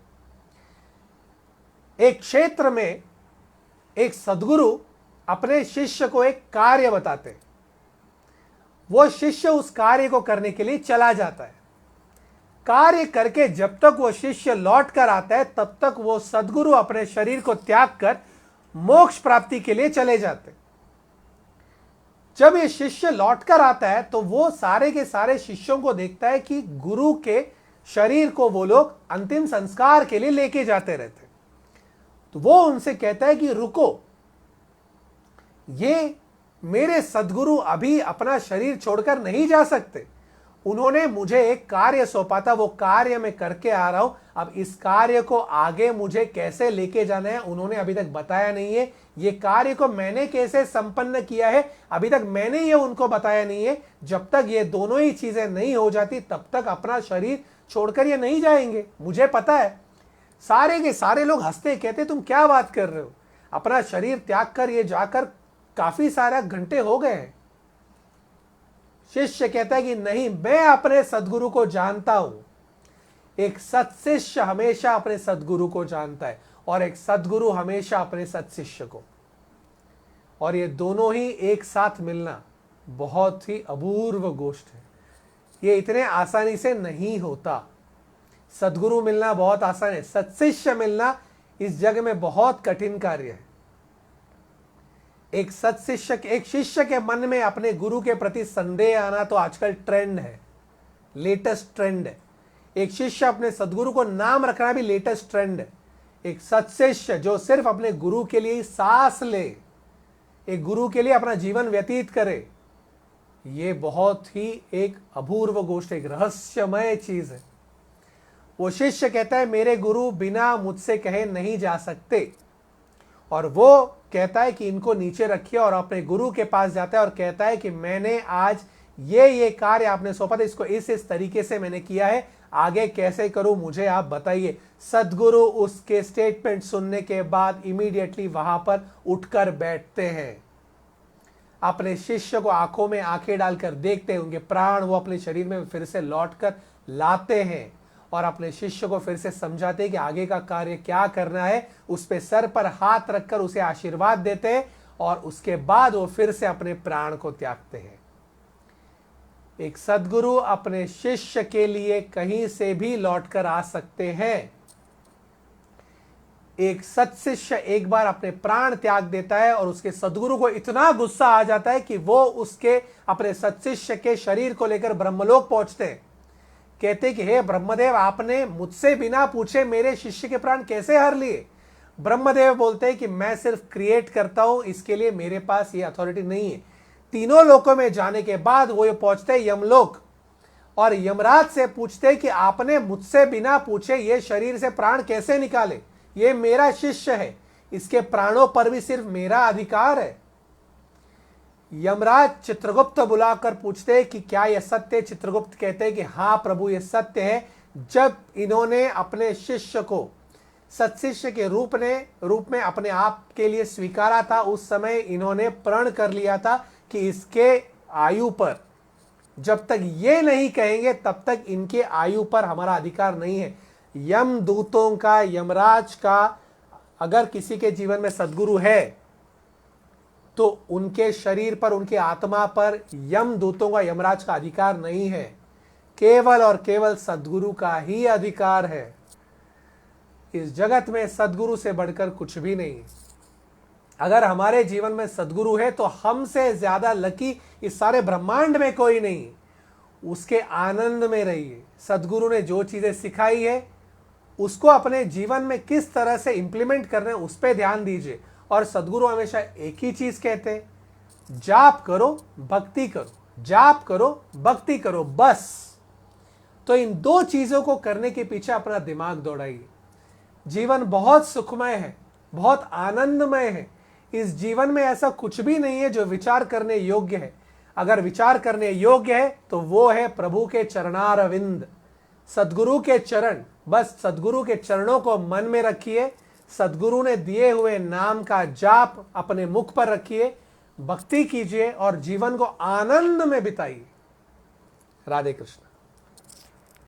एक क्षेत्र में एक सद्गुरु अपने शिष्य को एक कार्य बताते, वो शिष्य उस कार्य को करने के लिए चला जाता है। कार्य करके जब तक वो शिष्य लौट कर आता है तब तक वो सद्गुरु अपने शरीर को त्याग कर मोक्ष प्राप्ति के लिए चले जाते। जब ये शिष्य लौट कर आता है तो वो सारे के सारे शिष्यों को देखता है कि गुरु के शरीर को वो लोग अंतिम संस्कार के लिए लेके जाते रहते। तो वो उनसे कहता है कि रुको, ये मेरे सद्गुरु अभी अपना शरीर छोड़कर नहीं जा सकते। उन्होंने मुझे एक कार्य सौंपा था, वो कार्य मैं करके आ रहा हूं। अब इस कार्य को आगे मुझे कैसे लेके जाना है उन्होंने अभी तक बताया नहीं है। ये कार्य को मैंने कैसे संपन्न किया है अभी तक मैंने ये उनको बताया नहीं है। जब तक ये दोनों ही चीजें नहीं हो जाती तब तक अपना शरीर छोड़कर ये नहीं जाएंगे। मुझे पता है। सारे के सारे लोग हंसते, कहते तुम क्या बात कर रहे हो, अपना शरीर त्याग कर ये जाकर काफी सारे घंटे हो गए हैं। शिष्य कहता है कि नहीं, मैं अपने सदगुरु को जानता हूं। एक सत्शिष्य हमेशा अपने सदगुरु को जानता है और एक सदगुरु हमेशा अपने सत्शिष्य को। और ये दोनों ही एक साथ मिलना बहुत ही अपूर्व गोष्ट है। ये इतने आसानी से नहीं होता। सदगुरु मिलना बहुत आसान है, सत्शिष्य मिलना इस जग में बहुत कठिन कार्य है। एक सत्शिष्य, एक शिष्य के मन में अपने गुरु के प्रति संदेह आना तो आजकल ट्रेंड है, लेटेस्ट ट्रेंड है। एक शिष्य अपने सदगुरु को नाम रखना भी लेटेस्ट ट्रेंड है। एक सत्शिष्य जो सिर्फ अपने गुरु के लिए सांस ले, एक गुरु के लिए अपना जीवन व्यतीत करे, ये बहुत ही एक अपूर्व गोष्ट, एक रहस्यमय चीज है। वो शिष्य कहता है मेरे गुरु बिना मुझसे कहे नहीं जा सकते, और वो कहता है कि इनको नीचे रखिए, और अपने गुरु के पास जाता है और कहता है कि मैंने आज ये कार्य आपने सौंपा था, इसको इस तरीके से मैंने किया है, आगे कैसे करूं मुझे आप बताइए। सदगुरु उसके स्टेटमेंट सुनने के बाद इमीडिएटली वहां पर उठकर बैठते हैं, अपने शिष्य को आंखों में आंखें डालकर देखते हैं, उनके प्राण वो अपने शरीर में फिर से लौटकर लाते हैं और अपने शिष्य को फिर से समझाते हैं कि आगे का कार्य क्या करना है। उस पे सर पर हाथ रखकर उसे आशीर्वाद देते हैं और उसके बाद वो फिर से अपने प्राण को त्यागते हैं। एक सदगुरु अपने शिष्य के लिए कहीं से भी लौटकर आ सकते हैं। एक सत्शिष्य एक बार अपने प्राण त्याग देता है और उसके सदगुरु को इतना गुस्सा आ जाता है कि वो उसके अपने सत्शिष्य के शरीर को लेकर ब्रह्मलोक पहुंचते हैं। कहते कि हे ब्रह्मदेव, आपने मुझसे बिना पूछे मेरे शिष्य के प्राण कैसे हर लिए। ब्रह्मदेव बोलते हैं कि मैं सिर्फ क्रिएट करता हूं, इसके लिए मेरे पास ये अथॉरिटी नहीं है। तीनों लोकों में जाने के बाद वो ये पहुंचते हैं यमलोक और यमराज से पूछते कि आपने मुझसे बिना पूछे ये शरीर से प्राण कैसे निकाले, ये मेरा शिष्य है, इसके प्राणों पर भी सिर्फ मेरा अधिकार है। यमराज चित्रगुप्त बुलाकर पूछते हैं कि क्या यह सत्य है। चित्रगुप्त कहते हैं कि हाँ प्रभु, यह सत्य है। जब इन्होंने अपने शिष्य को सत्शिष्य के रूप में अपने आप के लिए स्वीकारा था, उस समय इन्होंने प्रण कर लिया था कि इसके आयु पर जब तक ये नहीं कहेंगे तब तक इनके आयु पर हमारा अधिकार नहीं है। यम दूतों का, यमराज का अगर किसी के जीवन में सदगुरु है तो उनके शरीर पर, उनके आत्मा पर यम दूतों का, यमराज का अधिकार नहीं है। केवल और केवल सदगुरु का ही अधिकार है। इस जगत में सदगुरु से बढ़कर कुछ भी नहीं। अगर हमारे जीवन में सदगुरु है तो हमसे ज्यादा लकी इस सारे ब्रह्मांड में कोई नहीं। उसके आनंद में रहिए। सदगुरु ने जो चीजें सिखाई है उसको अपने जीवन में किस तरह से इंप्लीमेंट करना है उस पर ध्यान दीजिए। और सदगुरु हमेशा एक ही चीज कहते हैं, जाप करो भक्ति करो, जाप करो भक्ति करो, बस। तो इन दो चीजों को करने के पीछे अपना दिमाग दौड़ाइए। जीवन बहुत सुखमय है, बहुत आनंदमय है। इस जीवन में ऐसा कुछ भी नहीं है जो विचार करने योग्य है। अगर विचार करने योग्य है तो वो है प्रभु के चरणारविंद, सदगुरु के चरण। बस सदगुरु के चरणों को मन में रखिए, सदगुरु ने दिए हुए नाम का जाप अपने मुख पर रखिए, भक्ति कीजिए और जीवन को आनंद में बिताइए। राधे कृष्ण।